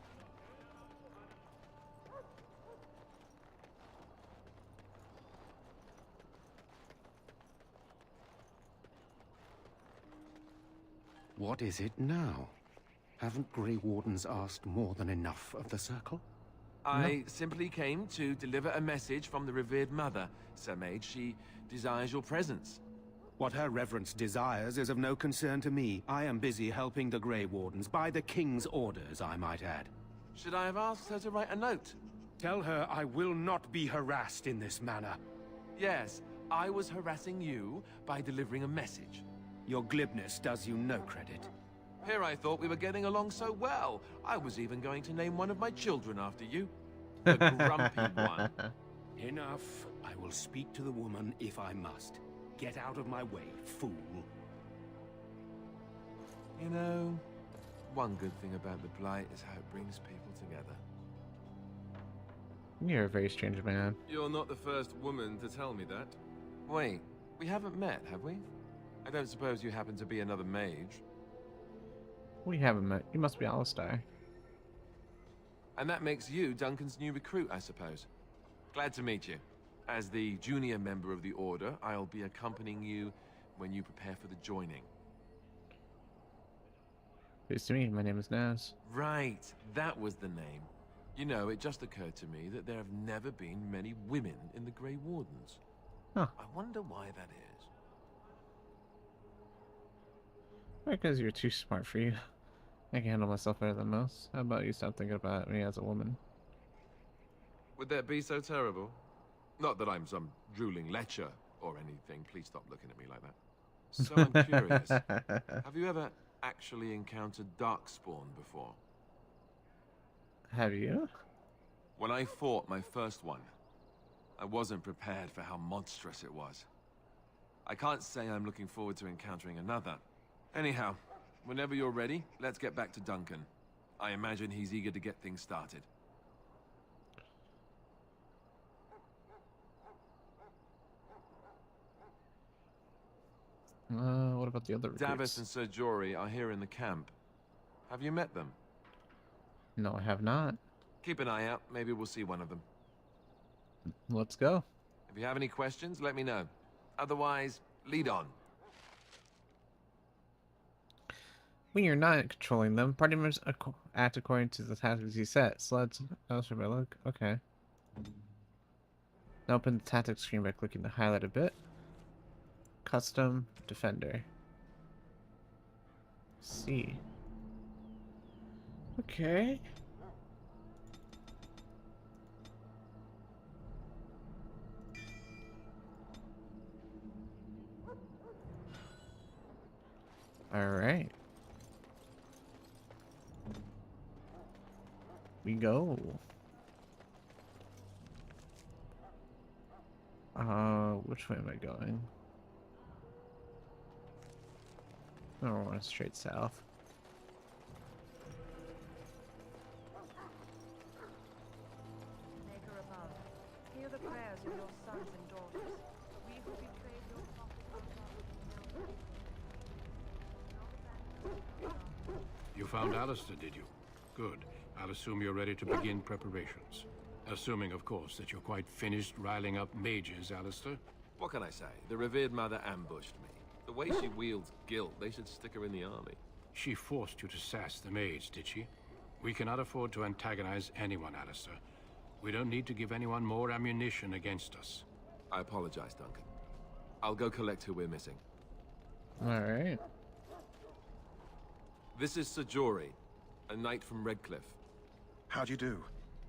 What is it now? Haven't Grey Wardens asked more than enough of the Circle? I simply came to deliver a message from the revered mother, Sir Mage. She desires your presence. What her reverence desires is of no concern to me. I am busy helping the Grey Wardens, by the King's orders, I might add. Should I have asked her to write a note? Tell her I will not be harassed in this manner. Yes, I was harassing you by delivering a message. Your glibness does you no credit. Here I thought we were getting along so well. I was even going to name one of my children after you. The grumpy one. Enough. I will speak to the woman if I must. Get out of my way, fool. You know, one good thing about the Blight is how it brings people together. You're a very strange man. You're not the first woman to tell me that. Wait, we haven't met, have we? I don't suppose you happen to be another mage. We haven't met. You must be Alistair. And that makes you Duncan's new recruit, I suppose. Glad to meet you. As the junior member of the Order, I'll be accompanying you when you prepare for the joining. Pleased to meet you. My name is Naz. Right, that was the name. You know, it just occurred to me that there have never been many women in the Grey Wardens. Huh. I wonder why that is. Because you're too smart for you. I can handle myself better than most. How about you stop thinking about me as a woman? Would that be so terrible? Not that I'm some drooling lecher or anything. Please stop looking at me like that. So I'm curious. Have you ever actually encountered Darkspawn before? Have you? When I fought my first one, I wasn't prepared for how monstrous it was. I can't say I'm looking forward to encountering another. Anyhow, whenever you're ready, let's get back to Duncan. I imagine he's eager to get things started. What about the other recruits? Davos and Sir Jory are here in the camp. Have you met them? No, I have not. Keep an eye out. Maybe we'll see one of them. Let's go. If you have any questions, let me know. Otherwise, lead on. When you're not controlling them, party members act according to the tactics you set. So let's look. Okay. Now open the tactics screen by clicking the highlighted bit. Custom Defender. C. Okay. All right. We go. Which way am I going? I don't want to straight south. Maker above, hear the prayers of your sons and daughters. We who betrayed your prophet. You found Alistair, did you? Good. I'll assume you're ready to begin preparations. Assuming, of course, that you're quite finished riling up mages, Alistair. What can I say? The revered mother ambushed me. The way she wields guilt, they should stick her in the army. She forced you to sass the mage, did she? We cannot afford to antagonize anyone, Alistair. We don't need to give anyone more ammunition against us. I apologize, Duncan. I'll go collect who we're missing. Alright. This is Sir Jory, a knight from Redcliffe. How do you do?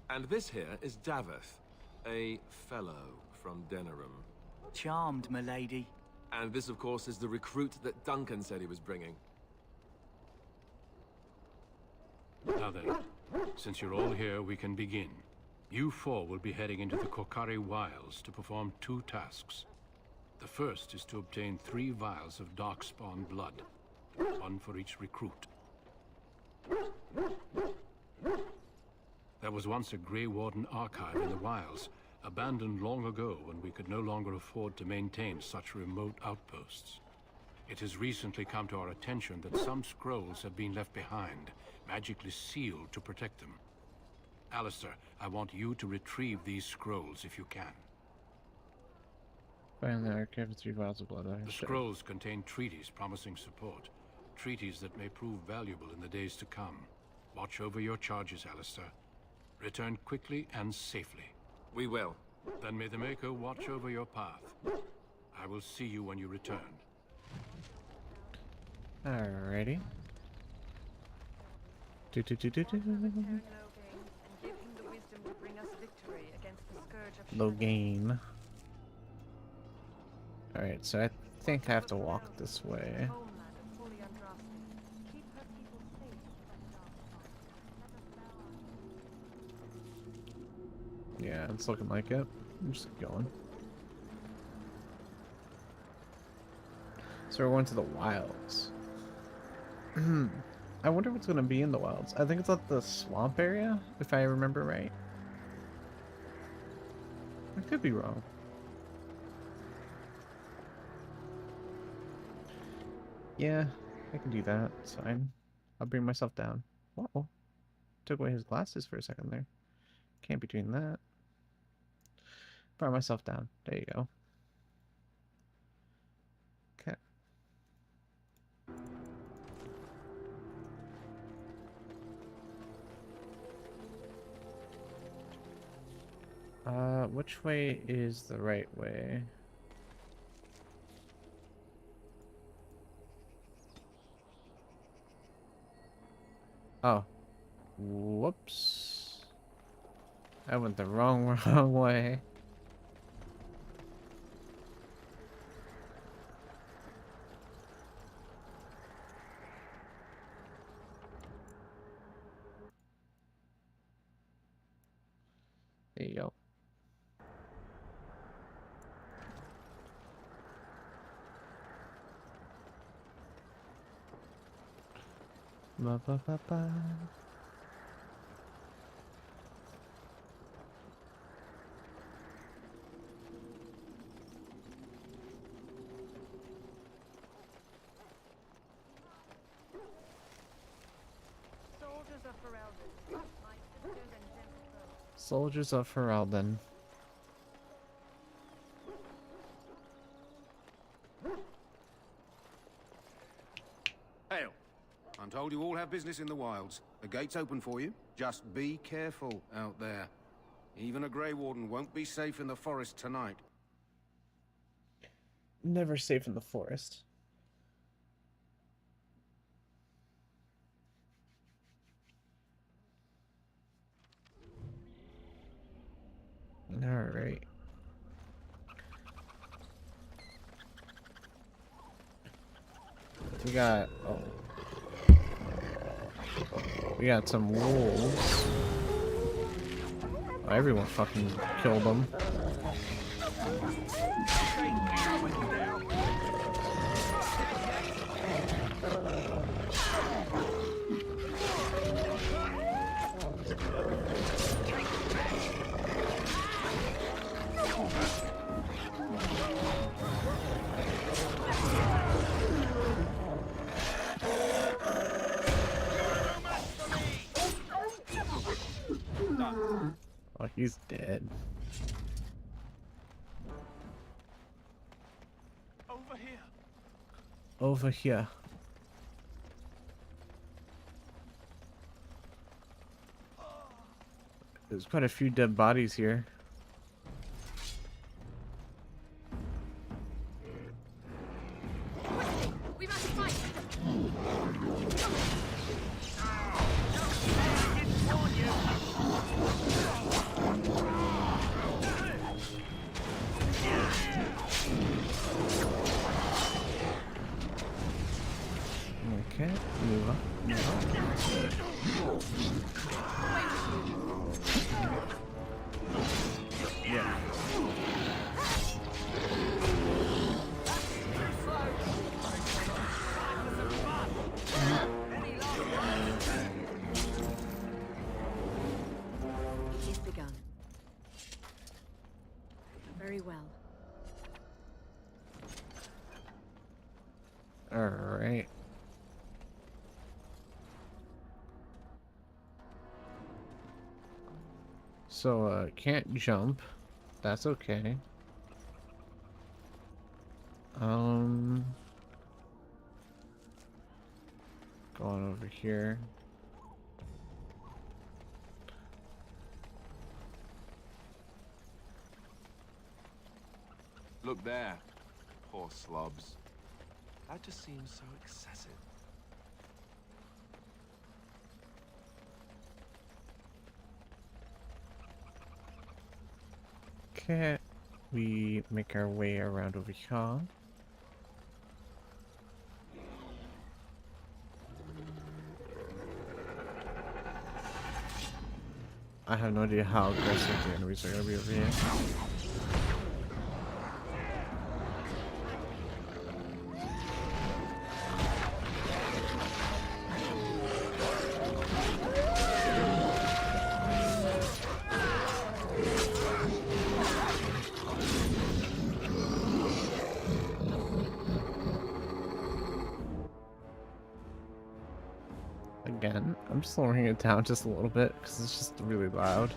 And this here is Davos, a fellow from Denerim. Charmed, milady. And this, of course, is the recruit that Duncan said he was bringing. Now then, since you're all here, we can begin. You four will be heading into the Korkari Wilds to perform 2 tasks. The first is to obtain 3 vials of Darkspawn blood, 1 for each recruit. There was once a Grey Warden archive in the wilds, abandoned long ago when we could no longer afford to maintain such remote outposts. It has recently come to our attention that some scrolls have been left behind, magically sealed to protect them. Alistair, I want you to retrieve these scrolls if you can. Find the archive of 3 vials of blood. The scrolls contain treaties promising support. Treaties that may prove valuable in the days to come. Watch over your charges, Alistair. Return quickly and safely. We will. Then may the Maker watch over your path. I will see you when you return. Alrighty. Logain. Alright, so I think I have to walk this way. Yeah, it's looking like it. I'm just going. So we're going to the wilds. I wonder what's going to be in the wilds. I think it's at the swamp area, if I remember right. I could be wrong. Yeah, I can do that. It's fine. I'll bring myself down. Whoa. Took away his glasses for a second there. Can't be doing that. Bring myself down. There you go. Okay. Which way is the right way? Oh. Whoops. I went the wrong way. There you go. Ba ba ba ba. Soldiers of Ferelden, my sisters and gentlefolk. Soldiers of Ferelden. Hail. I'm told you all have business in the wilds. The gate's open for you. Just be careful out there. Even a Grey Warden won't be safe in the forest tonight. Never safe in the forest. Alright. We got... Oh. We got some wolves. Oh, everyone fucking killed them. Oh, he's dead. Over here. Over here. There's quite a few dead bodies here. We must fight. Okay, move up. Yeah. Alright. So, can't jump. That's okay. Going over here. Look there. Poor slobs. That just seems so excessive. Okay, we make our way around over here. I have no idea how aggressive the enemies are gonna be over here. Again, I'm just lowering it down just a little bit because it's just really loud.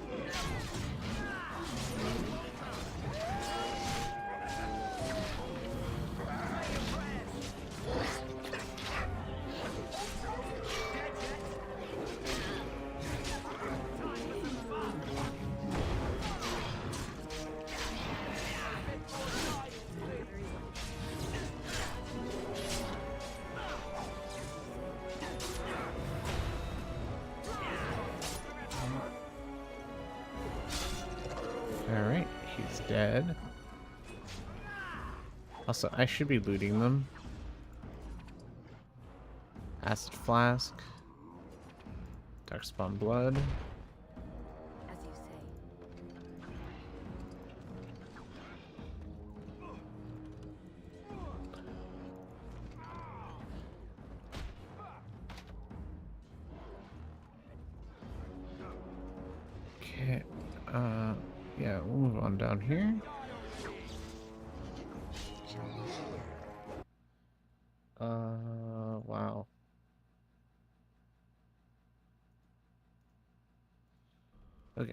Alright, he's dead. Also, I should be looting them. Acid flask. Darkspawn blood. As you say. Okay, yeah, we'll move on down here. Wow. Okay,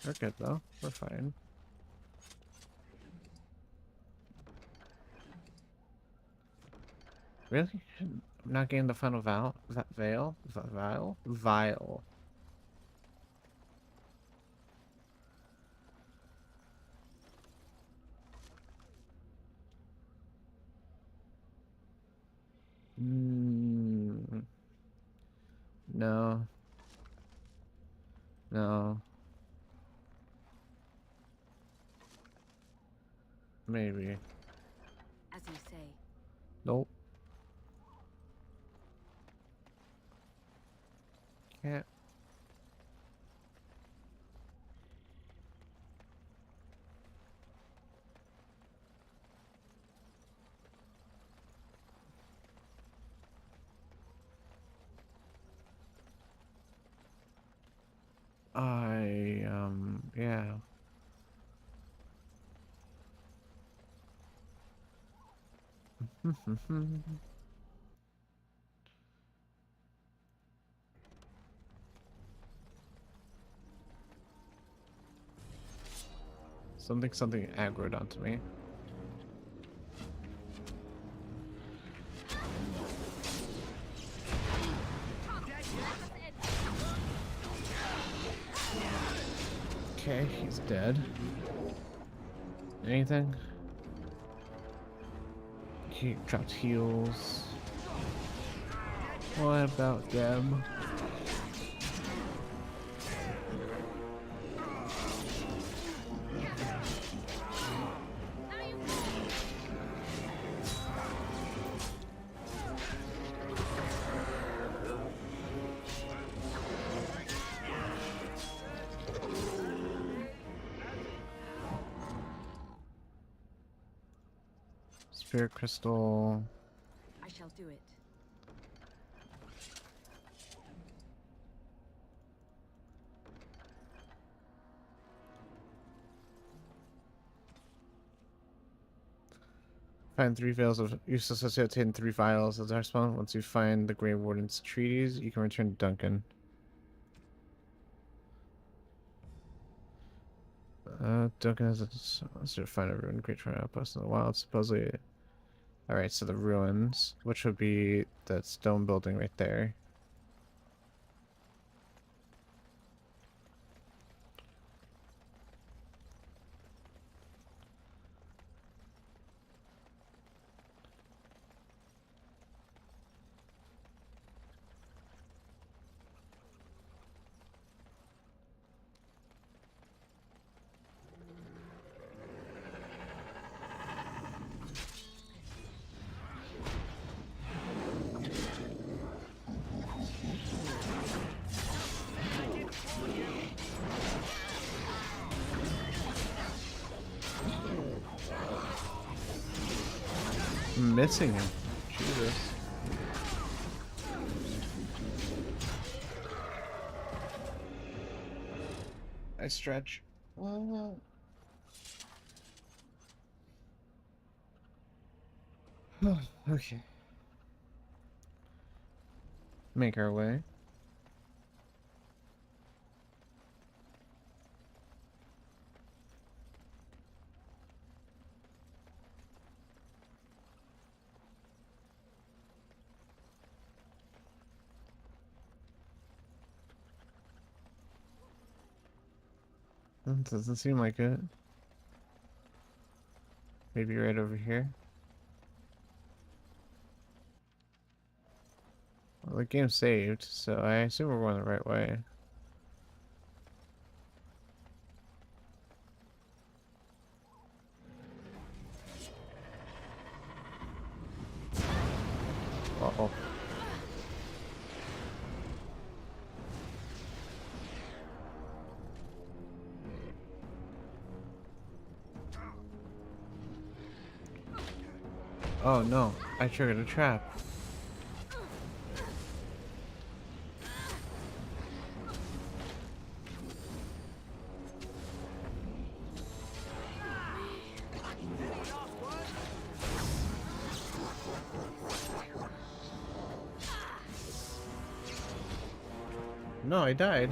we're good though. We're fine. Really? I'm not getting the final vial. No. No. Maybe. As you say. Nope. Can't. Yeah. Something aggroed onto me. Okay, he's dead. Anything? He dropped heals. What about them? Spirit crystal. I shall do it. Find 3 vials of useless associated in 3 vials of Darkspawn. Once you find the Grey Warden's treaties, you can return to Duncan. Duncan has to find a ruined great trying outpost in the wild. Supposedly, alright, so the ruins, which would be that stone building right there. I'm missing him. Jesus. I stretch. Okay. Make our way. Doesn't seem like it. Maybe right over here. Well, the game saved, so I assume we're going the right way. Uh-oh. Oh no, I triggered a trap. No, I died.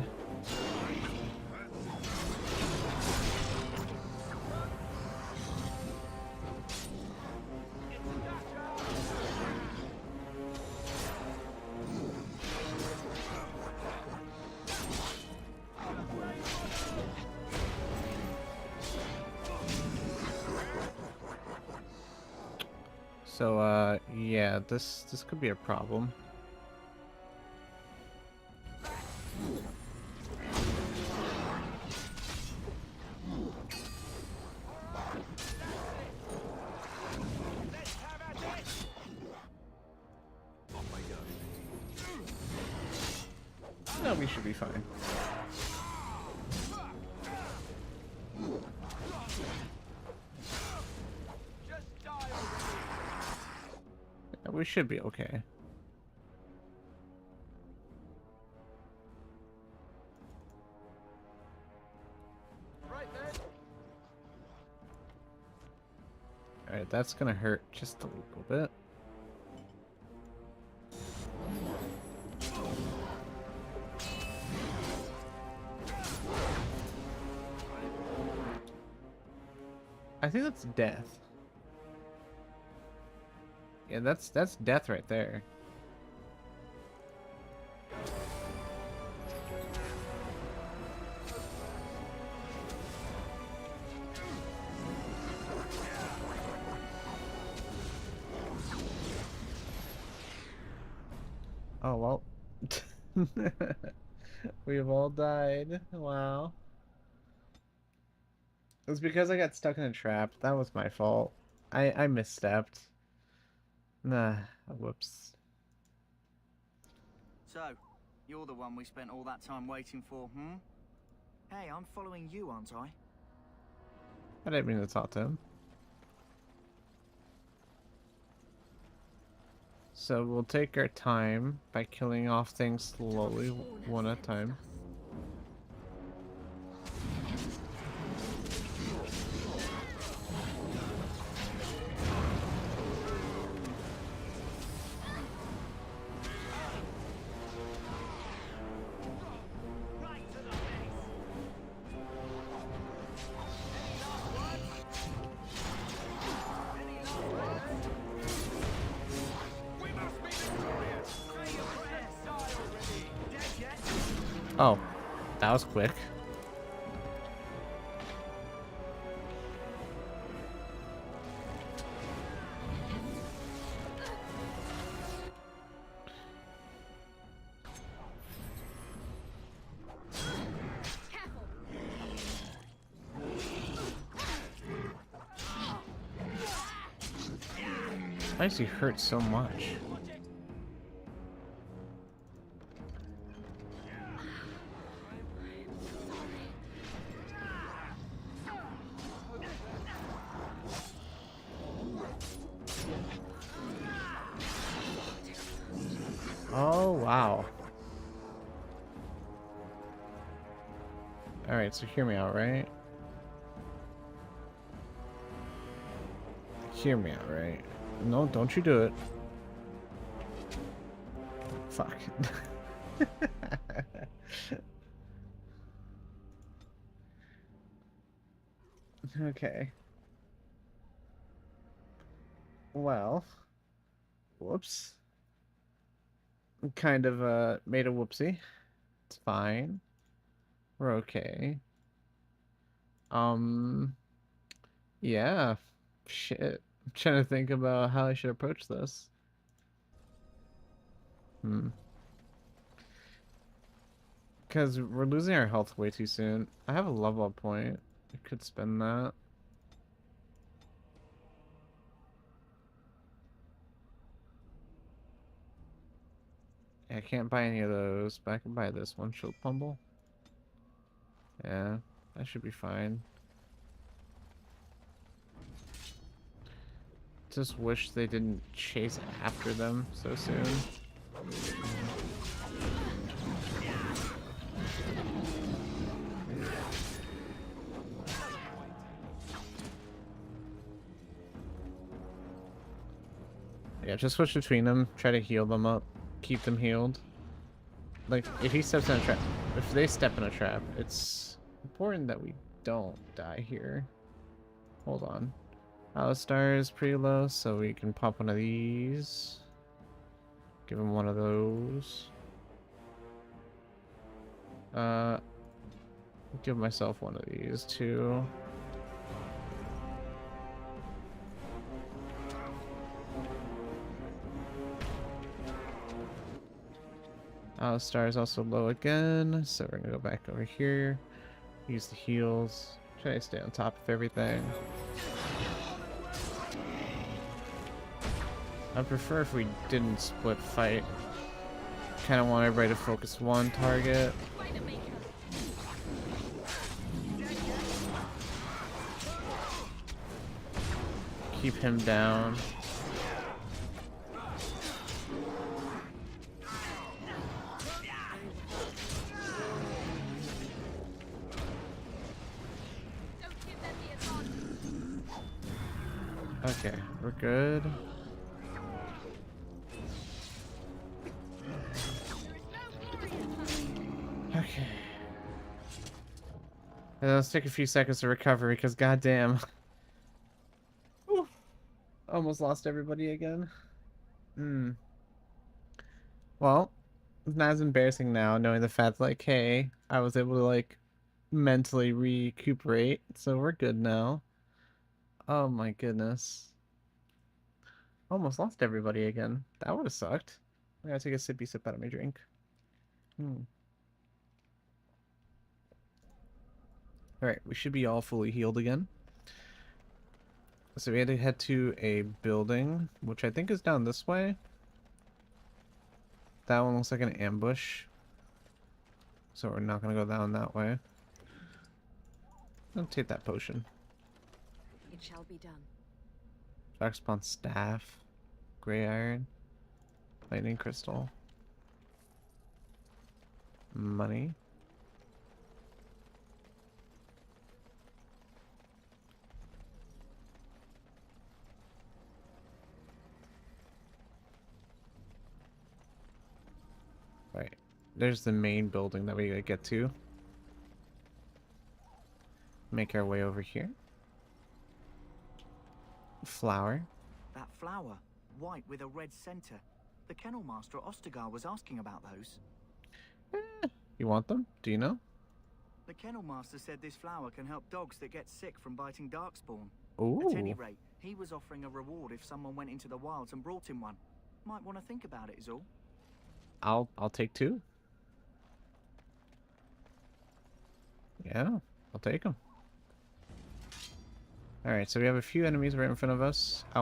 So, yeah, this could be a problem. No, we should be fine. Yeah, we should be okay. Alright, that's gonna hurt just a little bit. I think that's death. Yeah, that's death right there. Oh well. We've all died. Wow. It was because I got stuck in a trap. That was my fault. I misstepped. Nah, whoops. So, you're the one we spent all that time waiting for, hmm? Hey, I'm following you, aren't I? I didn't mean to talk to him. So we'll take our time by killing off things slowly, one at a time. Oh, that was quick. Why does he hurt so much? Oh, wow. Alright, so hear me out, right? Hear me out, right? No, don't you do it. Fuck. Okay. Well. Whoops. Kind of, made a whoopsie. It's fine. We're okay. Yeah. Shit. I'm trying to think about how I should approach this. Because we're losing our health way too soon. I have a level up point. I could spend that. I can't buy any of those, but I can buy this one, Shield Pummel. Yeah, that should be fine. Just wish they didn't chase after them so soon. Yeah, just switch between them, try to heal them up, keep them healed. Like, if he steps in a trap, if they step in a trap, it's important that we don't die here. Hold on. Star is pretty low, so we can pop one of these. Give him one of those. Give myself one of these too. Star is also low again, so we're gonna go back over here. Use the heals. Try to stay on top of everything. I prefer if we didn't split fight. Kind of want everybody to focus one target. Keep him down. Okay, we're good. Okay. And let's take a few seconds to recover because goddamn. Almost lost everybody again. Well, it's not as embarrassing now knowing the fact like, hey, I was able to like mentally recuperate, so we're good now. Oh my goodness. Almost lost everybody again. That would have sucked. I gotta take a sippy sip out of my drink. Alright, we should be all fully healed again. So we had to head to a building, which I think is down this way. That one looks like an ambush. So we're not gonna go down that way. I'll take that potion. It shall be done. Darkspawn staff. Gray iron. Lightning crystal. Money. Right. There's the main building that we gotta get to. Make our way over here. Flower. That flower, white with a red center. The kennel master at Ostagar was asking about those. You want them? Do you know? The kennel master said this flower can help dogs that get sick from biting darkspawn. Ooh. At any rate, he was offering a reward if someone went into the wilds and brought him one. Might want to think about it is all. I'll take 2. Yeah, I'll take them. All right, so we have a few enemies right in front of us. I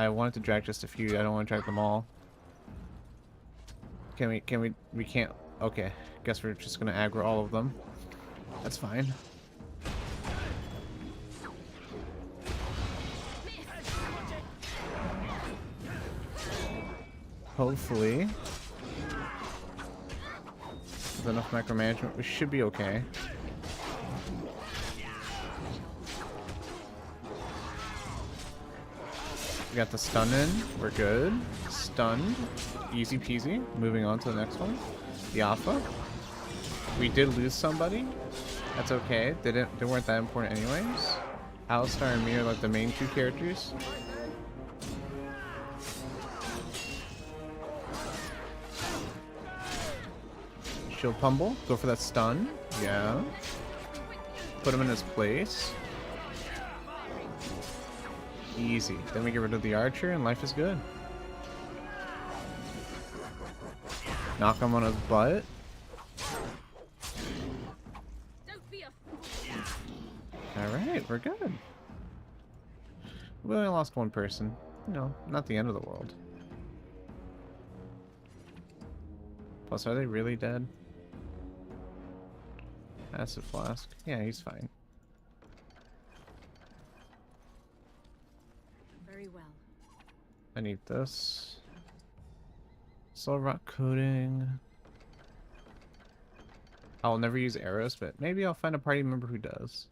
wanted to drag just a few. I don't want to drag them all. We can't. Okay, guess we're just gonna aggro all of them. That's fine. Hopefully, with enough micromanagement, we should be okay. We got the stun in. We're good. Stunned. Easy peasy. Moving on to the next one. The alpha. We did lose somebody. That's okay. They weren't that important anyways. Alistar and me are like the main 2 characters. Shield pummel. Go for that stun. Yeah. Put him in his place. Easy. Then we get rid of the archer and life is good. Knock him on his butt. Alright, we're good. We only lost 1 person. You know, not the end of the world. Plus, are they really dead? Acid flask. Yeah, he's fine. Very well. I need this. Soul rock coating. I'll never use arrows, but maybe I'll find a party member who does.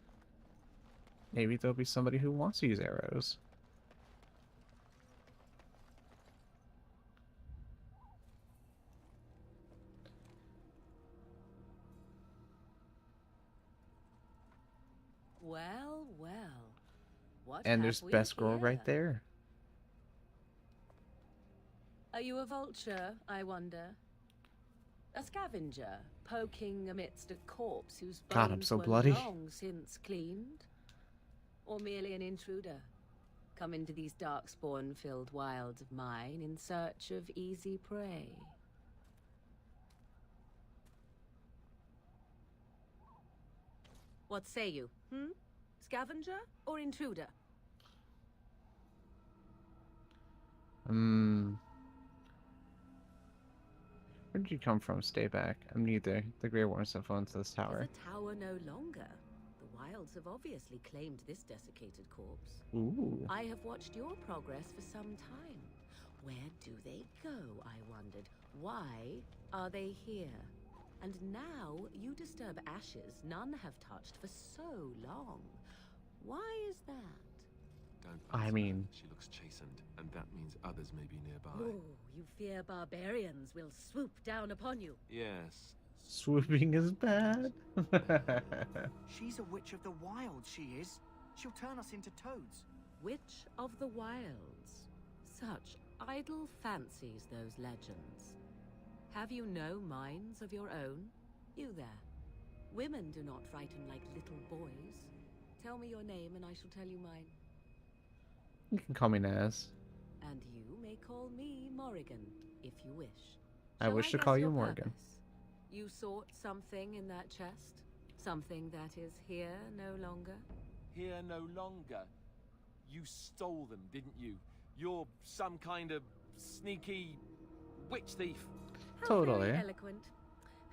Maybe there'll be somebody who wants to use arrows. Well, well. What And have there's we best girl here? right there. Are you a vulture, I wonder? A scavenger, poking amidst a corpse whose bones God, I'm so were bloody. long since cleaned? Or merely an intruder, come into these darkspawn-filled wilds of mine in search of easy prey? What say you, Scavenger or intruder? Where did you come from? Stay back. I'm neither. The Grey Wardens have fallen to this tower. Is a tower no longer? The wilds have obviously claimed this desiccated corpse. Ooh. I have watched your progress for some time. Where do they go, I wondered? Why are they here? And now you disturb ashes none have touched for so long. Why is that? Don't I mean, she looks chastened, and that means others may be nearby. Oh, you fear barbarians will swoop down upon you. Yes. Swooping is bad. She's a witch of the wilds, she is. She'll turn us into toads. Witch of the wilds. Such idle fancies, those legends. Have you no minds of your own? You there. Women do not frighten like little boys. Tell me your name and I shall tell you mine. You can call me Naz. And you may call me Morrigan, if you wish. I wish to guess call you your Morgan. purpose? You sought something in that chest? Something that is here no longer? Here no longer. You stole them, didn't you? You're some kind of sneaky witch thief. How Totally. very eloquent.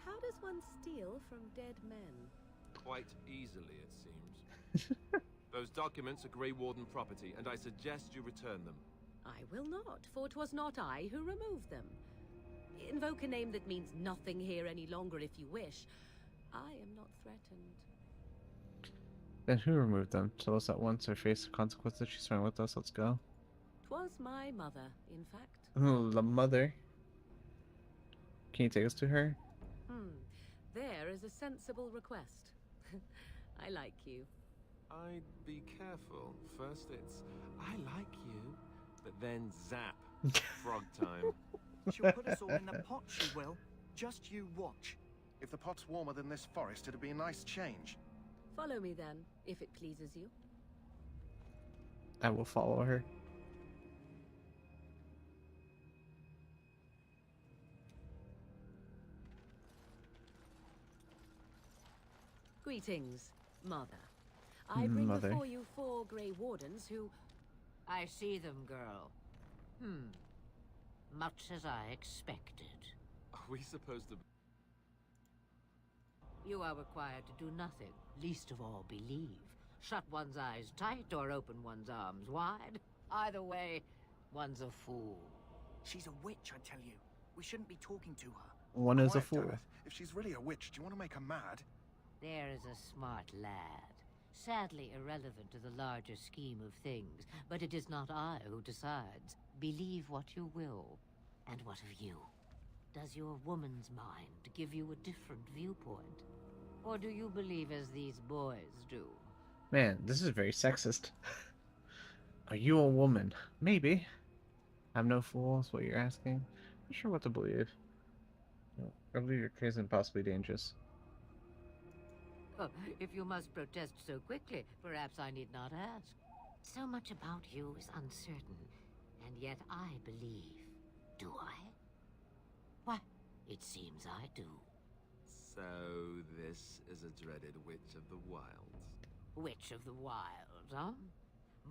How does one steal from dead men? Quite easily, it seems. Those documents are Grey Warden property, and I suggest you return them. I will not, for 'twas not I who removed them. Invoke a name that means nothing here any longer if you wish. I am not threatened. Then who removed them? Tell us at once or face the consequences. She's fine with us. Let's go. 'Twas my mother, in fact. Oh, the mother. Can you take us to her? There is a sensible request. I like you. I'd be careful. First it's, I like you, but then zap. Frog time. She'll put us all in the pot, she will. Just you watch. If the pot's warmer than this forest, it'd be a nice change. Follow me then, if it pleases you. I will follow her. Greetings, Mother. I bring Mother. before you 4 Grey Wardens who... I see them, girl. Much as I expected. Are we supposed to... You are required to do nothing, least of all believe. Shut one's eyes tight or open one's arms wide. Either way, one's a fool. She's a witch, I tell you. We shouldn't be talking to her. One is a Quiet, fool. Gareth. If she's really a witch, do you want to make her mad? There is a smart lad. Sadly irrelevant to the larger scheme of things, but it is not I who decides. Believe what you will. And what of you? Does your woman's mind give you a different viewpoint? Or do you believe as these boys do? Man, this is very sexist. Are you a woman? Maybe. I'm no fool, is what you're asking. Not sure what to believe. I believe you're crazy and possibly dangerous. Oh, if you must protest so quickly, perhaps I need not ask. So much about you is uncertain, and yet I believe. Do I? Why, it seems I do. So, this is a dreaded Witch of the Wilds. Witch of the Wilds, huh?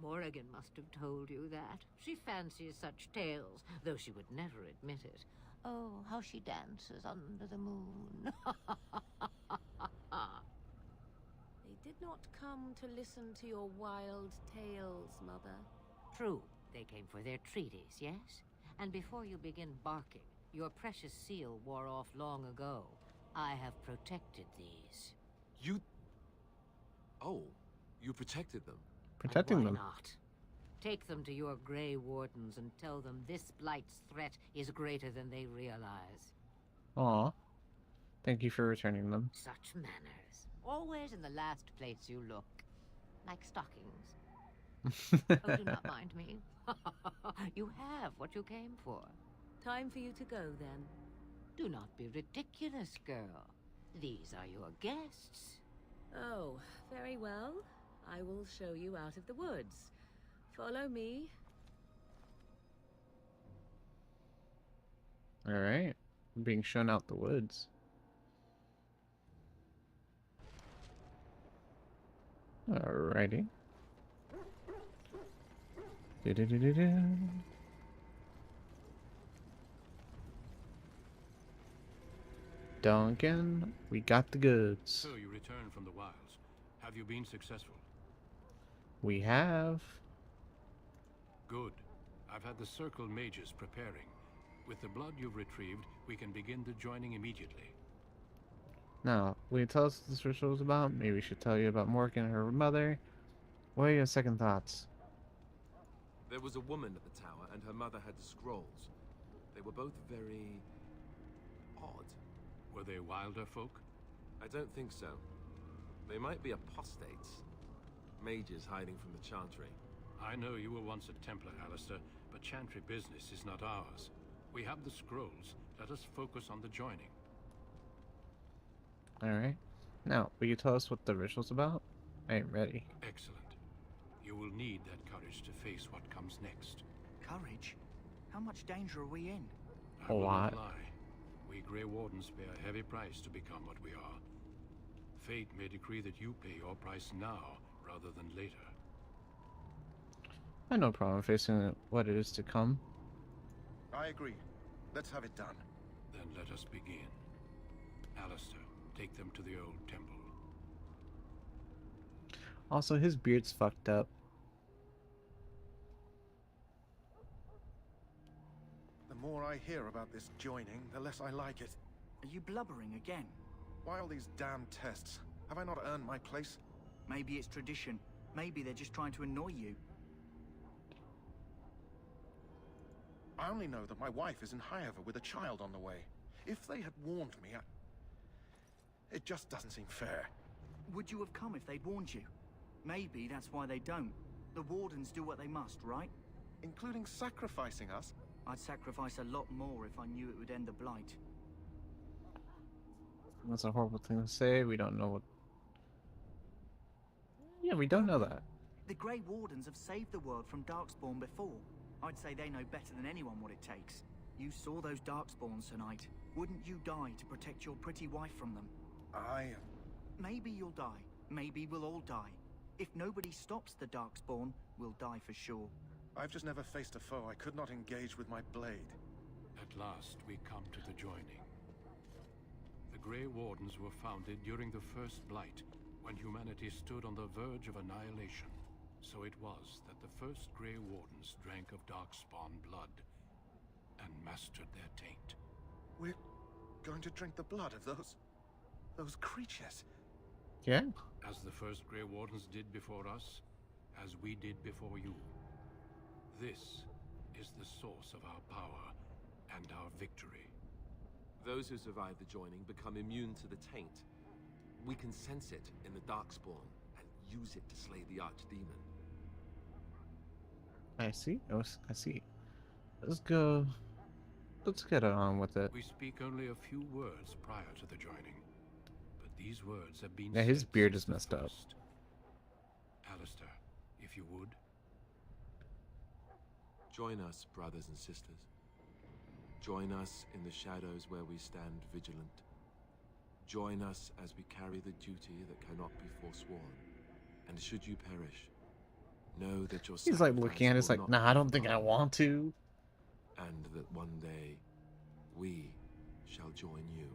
Morrigan must have told you that. She fancies such tales, though she would never admit it. Oh, how she dances under the moon. They did not come to listen to your wild tales, Mother. True, they came for their treaties, yes? And before you begin barking, your precious seal wore off long ago. I have protected these. You... Oh, you protected them? Protecting Why them. not? Take them to your Grey Wardens and tell them this Blight's threat is greater than they realize. Aw. Thank you for returning them. Such manners. Always in the last place you look. Like stockings. Oh, do not mind me. You have what you came for. Time for you to go, then. Do not be ridiculous, girl. These are your guests. Oh, very well. I will show you out of the woods. Follow me. Alright. Being shown out the woods. Alrighty. Do-do-do-do-do. Duncan, we got the goods. So you returned from the wilds. Have you been successful? We have. Good. I've had the Circle mages preparing. With the blood you've retrieved, we can begin the joining immediately. Now, will you tell us what this ritual is about? Maybe we should tell you about Morgan and her mother. What are your second thoughts? There was a woman at the tower, and her mother had the scrolls. They were both very... odd. Were they wilder folk? I don't think so. They might be apostates. Mages hiding from the Chantry. I know you were once a Templar, Alistair, but Chantry business is not ours. We have the scrolls. Let us focus on the joining. Alright. Now, will you tell us what the ritual's about? I ain't ready. Excellent. You will need that courage to face what comes next. Courage? How much danger are we in? I A will lot. not lie. We Grey Wardens pay a heavy price to become what we are. Fate may decree that you pay your price now, rather than later. I have no problem facing what it is to come. I agree. Let's have it done. Then let us begin. Alistair, take them to the old temple. Also, his beard's fucked up. The more I hear about this joining, the less I like it. Are you blubbering again? Why all these damn tests? Have I not earned my place? Maybe it's tradition. Maybe they're just trying to annoy you. I only know that my wife is in Highover with a child on the way. If they had warned me, it just doesn't seem fair. Would you have come if they'd warned you? Maybe that's why they don't. The Wardens do what they must, right? Including sacrificing us? I'd sacrifice a lot more if I knew it would end the Blight. That's a horrible thing to say. We don't know what... Yeah, we don't know that. The Grey Wardens have saved the world from Darkspawn before. I'd say they know better than anyone what it takes. You saw those Darkspawns tonight. Wouldn't you die to protect your pretty wife from them? Maybe you'll die. Maybe we'll all die. If nobody stops the Darkspawn, we'll die for sure. I've just never faced a foe I could not engage with my blade. At last, we come to the joining. The Grey Wardens were founded during the First Blight, when humanity stood on the verge of annihilation. So it was that the first Grey Wardens drank of Darkspawn blood and mastered their taint. We're going to drink the blood of those creatures. Yeah. As the first Grey Wardens did before us, as we did before you. This is the source of our power and our victory. Those who survive the joining become immune to the taint. We can sense it in the Darkspawn and use it to slay the Archdemon. I see. I see. Let's go. Let's get on with it. We speak only a few words prior to the joining, but these words have been Yeah, his said beard since is messed the up. first. Alistair, if you would. Join us, brothers and sisters. Join us in the shadows where we stand vigilant. Join us as we carry the duty that cannot be forsworn. And should you perish, know that your He's like sacrifice looking at it, it's will like, not nah, I be don't think I forgotten, want to. and that one day we shall join you.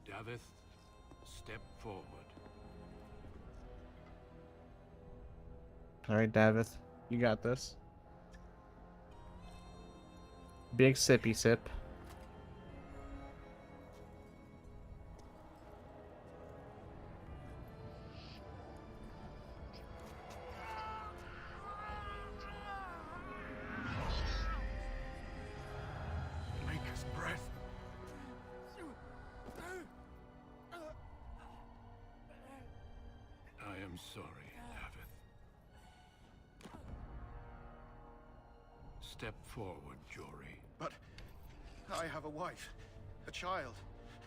Davith, step forward. Alright, Davith. You got this. Big sippy sip. Maker's breath. I am sorry, Davith. Step forward, Jory. But I have a wife, a child.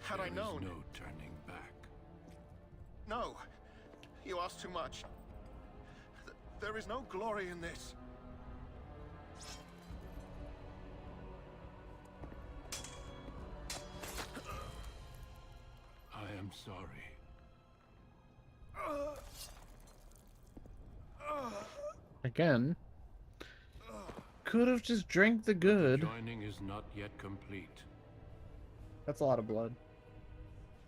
Had I known... There is no turning back. No. You ask too much. There is no glory in this. I am sorry. Again. Could have just drank the good. The joining is not yet complete. That's a lot of blood.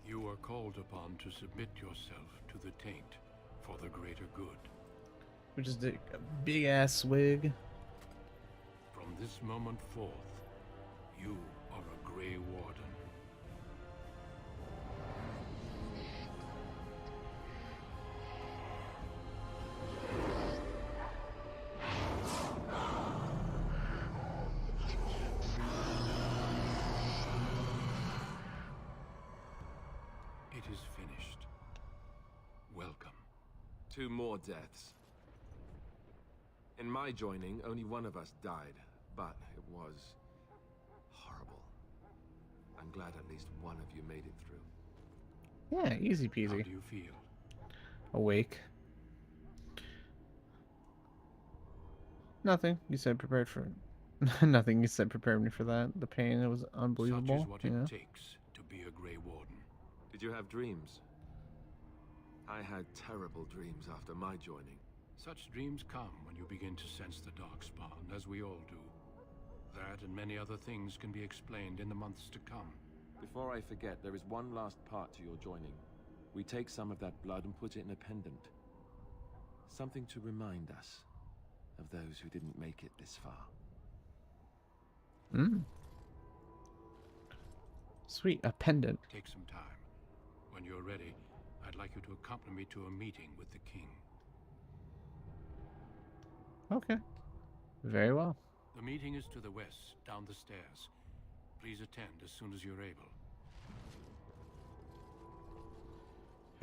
You are called upon to submit yourself to the taint for the greater good. Which is a big ass swig. From this moment forth, you are a Grey Warden. It is finished. Welcome. 2 more deaths. In my joining, only one of us died, but it was horrible. I'm glad at least one of you made it through. Yeah, easy peasy. How do you feel? Awake. Nothing. You said prepared for... Nothing. You said prepared me for that. The pain, it was unbelievable. Such is what it takes to be a Grey Warden. Did you have dreams? I had terrible dreams after my joining. Such dreams come when you begin to sense the Darkspawn, as we all do. That and many other things can be explained in the months to come. Before I forget, there is one last part to your joining. We take some of that blood and put it in a pendant. Something to remind us of those who didn't make it this far. Hmm. Sweet, a pendant. Take some time. When you're ready, I'd like you to accompany me to a meeting with the king. Okay. Very well. The meeting is to the west, down the stairs. Please attend as soon as you're able.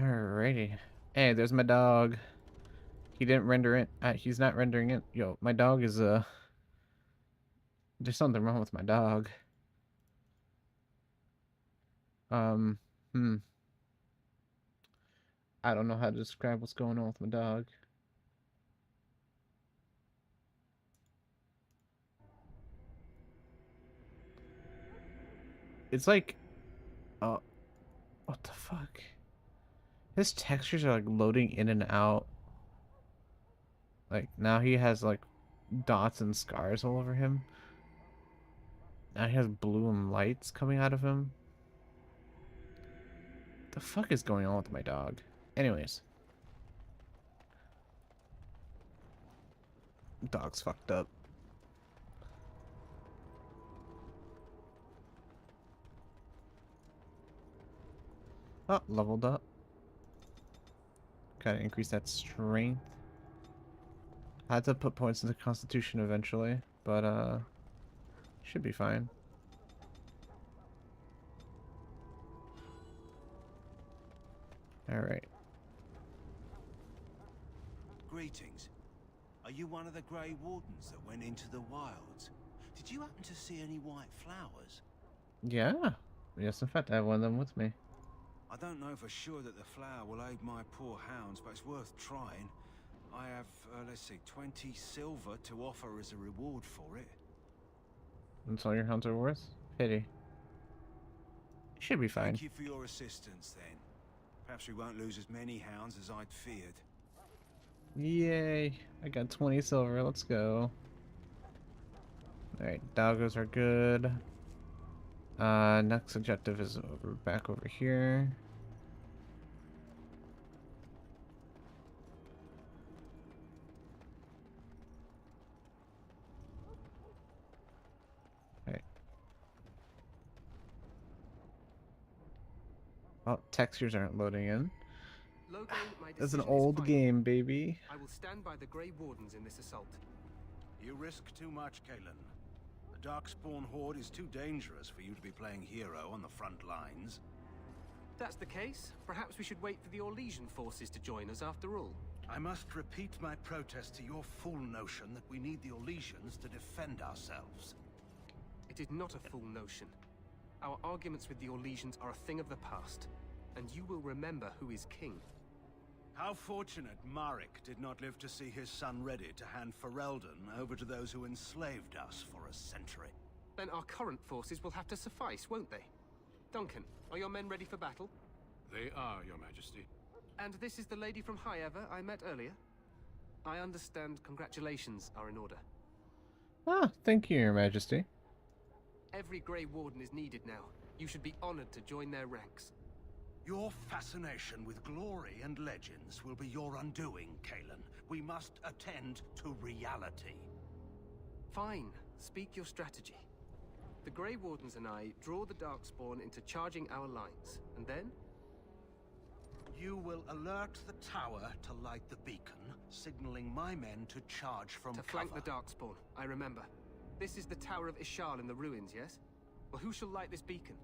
Alrighty. Hey, there's my dog. He didn't render it. He's not rendering it. Yo, my dog is, there's something wrong with my dog. Um, hmm. I don't know how to describe what's going on with my dog. It's like, what the fuck? His textures are like loading in and out. Like now he has like dots and scars all over him. Now he has blue and lights coming out of him. The fuck is going on with my dog? Anyways. Dog's fucked up. Oh, leveled up. Gotta increase that strength. I had to put points into Constitution eventually, but should be fine. Alright. Greetings. Are you one of the Grey Wardens that went into the wilds? Did you happen to see any white flowers? Yeah. Yes, in fact, I have one of them with me. I don't know for sure that the flower will aid my poor hounds, but it's worth trying. I have, let's see, 20 silver to offer as a reward for it. That's all your hounds are worth? Pity. Should be fine. Thank you for your assistance, then. Perhaps we won't lose as many hounds as I'd feared. Yay. I got 20 silver. Let's go. Alright, doggos are good. Next objective is back over here. Alright. Oh, textures aren't loading in. It's an old game, baby. I will stand by the Grey Wardens in this assault. You risk too much, Kalen. The Darkspawn Horde is too dangerous for you to be playing hero on the front lines. If that's the case, perhaps we should wait for the Orlesian forces to join us after all. I must repeat my protest to your fool notion that we need the Orlesians to defend ourselves. It is not a fool notion. Our arguments with the Orlesians are a thing of the past, and you will remember who is king. How fortunate Marek did not live to see his son ready to hand Ferelden over to those who enslaved us for a century. Then our current forces will have to suffice, won't they? Duncan, are your men ready for battle? They are, Your Majesty. And this is the lady from Highever I met earlier? I understand congratulations are in order. Ah, thank you, Your Majesty. Every Grey Warden is needed now. You should be honored to join their ranks. Your fascination with glory and legends will be your undoing, Kalen. We must attend to reality. Fine. Speak your strategy. The Grey Wardens and I draw the Darkspawn into charging our lines, and then? You will alert the tower to light the beacon, signaling my men to charge from cover. To flank the Darkspawn, I remember. This is the Tower of Ishal in the ruins, yes? Well, who shall light this beacon?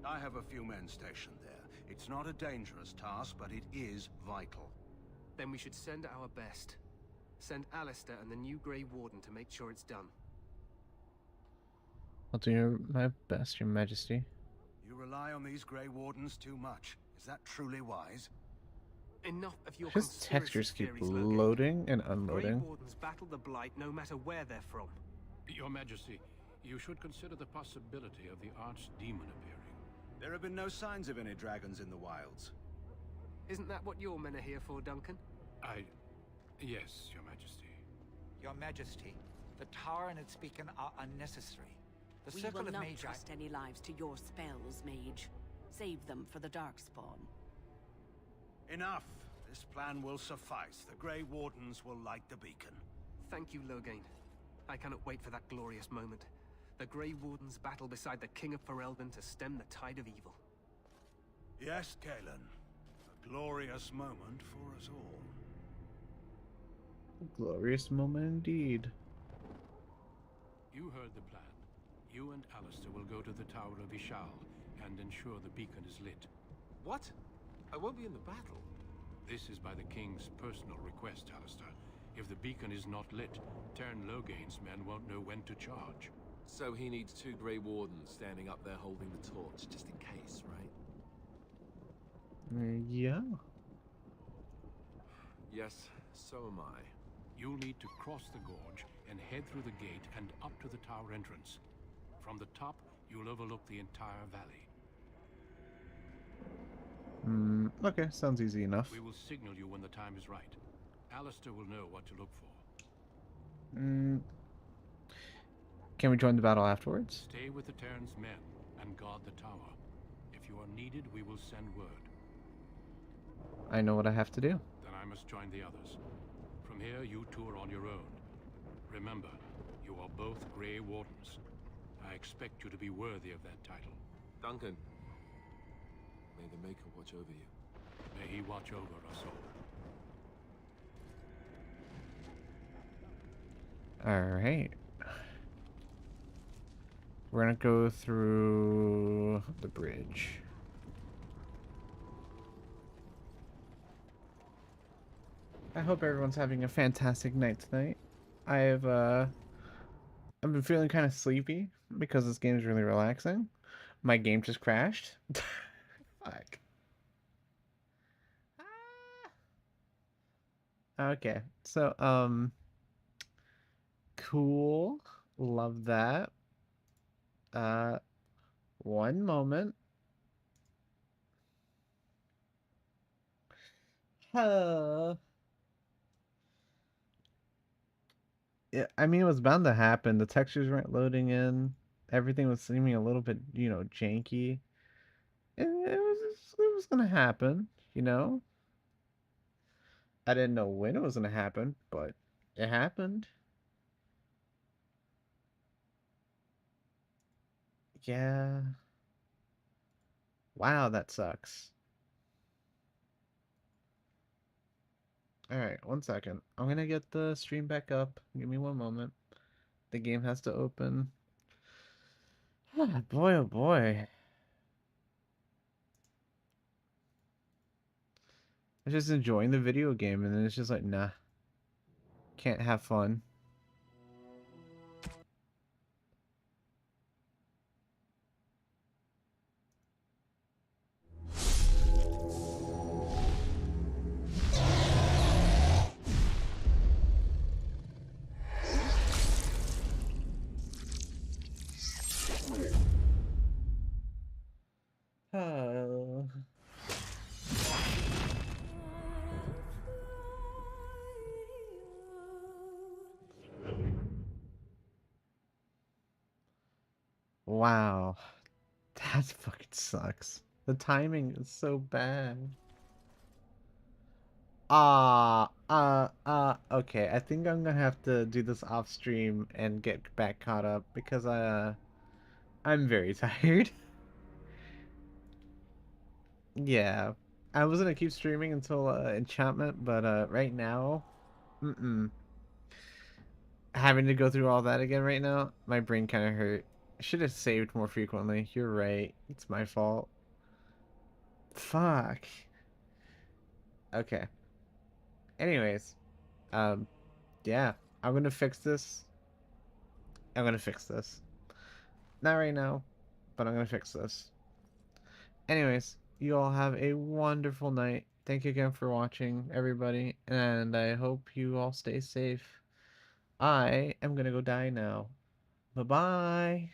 I have a few men stationed there. It's not a dangerous task, but it is vital. Then we should send our best. Send Alistair and the new Grey Warden to make sure it's done. I'll do my best, Your Majesty. You rely on these Grey Wardens too much. Is that truly wise? Enough of your His textures keep loading and unloading. Grey Wardens battle the Blight no matter where they're from. Your Majesty, you should consider the possibility of the Archdemon appearing. There have been no signs of any dragons in the wilds. Isn't that what your men are here for, Duncan? Yes, Your Majesty. Your Majesty, the tower and its beacon are unnecessary. The We circle will of not Magi... trust any lives to your spells, Mage. Save them for the Darkspawn. Enough. This plan will suffice. The Grey Wardens will light the beacon. Thank you, Loghain. I cannot wait for that glorious moment. The Grey Wardens battle beside the King of Ferelden to stem the tide of evil. Yes, Kalen. A glorious moment for us all. A glorious moment indeed. You heard the plan. You and Alistair will go to the Tower of Ishal and ensure the beacon is lit. What? I won't be in the battle. This is by the King's personal request, Alistair. If the beacon is not lit, Tern Loghain's men won't know when to charge. So he needs 2 Grey Wardens standing up there holding the torch, just in case, right? Yeah. Yes, so am I. You'll need to cross the gorge and head through the gate and up to the tower entrance. From the top, you'll overlook the entire valley. Okay, sounds easy enough. We will signal you when the time is right. Alistair will know what to look for. Can we join the battle afterwards? Stay with the Terran's men and guard the tower. If you are needed, we will send word. I know what I have to do. Then I must join the others. From here, you two are on your own. Remember, you are both Grey Wardens. I expect you to be worthy of that title. Duncan, may the Maker watch over you. May he watch over us all. Alright. We're gonna go through the bridge. I hope everyone's having a fantastic night tonight. I've been feeling kind of sleepy because this game is really relaxing. My game just crashed. Fuck. Okay. So, cool. Love that. One moment. Yeah, I mean, it was bound to happen. The textures weren't loading in. Everything was seeming a little bit, janky. And it was gonna happen, you know? I didn't know when it was gonna happen, but it happened. Yeah. Wow, that sucks. Alright, 1 second. I'm gonna get the stream back up. Give me 1 moment. The game has to open. Ah, boy, oh boy. I'm just enjoying the video game, and then it's just like, nah. Can't have fun. Oh. Wow. That fucking sucks. The timing is so bad. Okay. I think I'm gonna have to do this off stream and get back caught up because I'm very tired. Yeah. I was gonna keep streaming until enchantment, but right now, having to go through all that again right now, my brain kind of hurt. I should have saved more frequently. You're right. It's my fault. Fuck. Okay. Anyways, yeah, I'm gonna fix this. I'm gonna fix this. Not right now, but I'm gonna fix this. Anyways, you all have a wonderful night. Thank you again for watching, everybody, and I hope you all stay safe. I am gonna go die now. Bye-bye.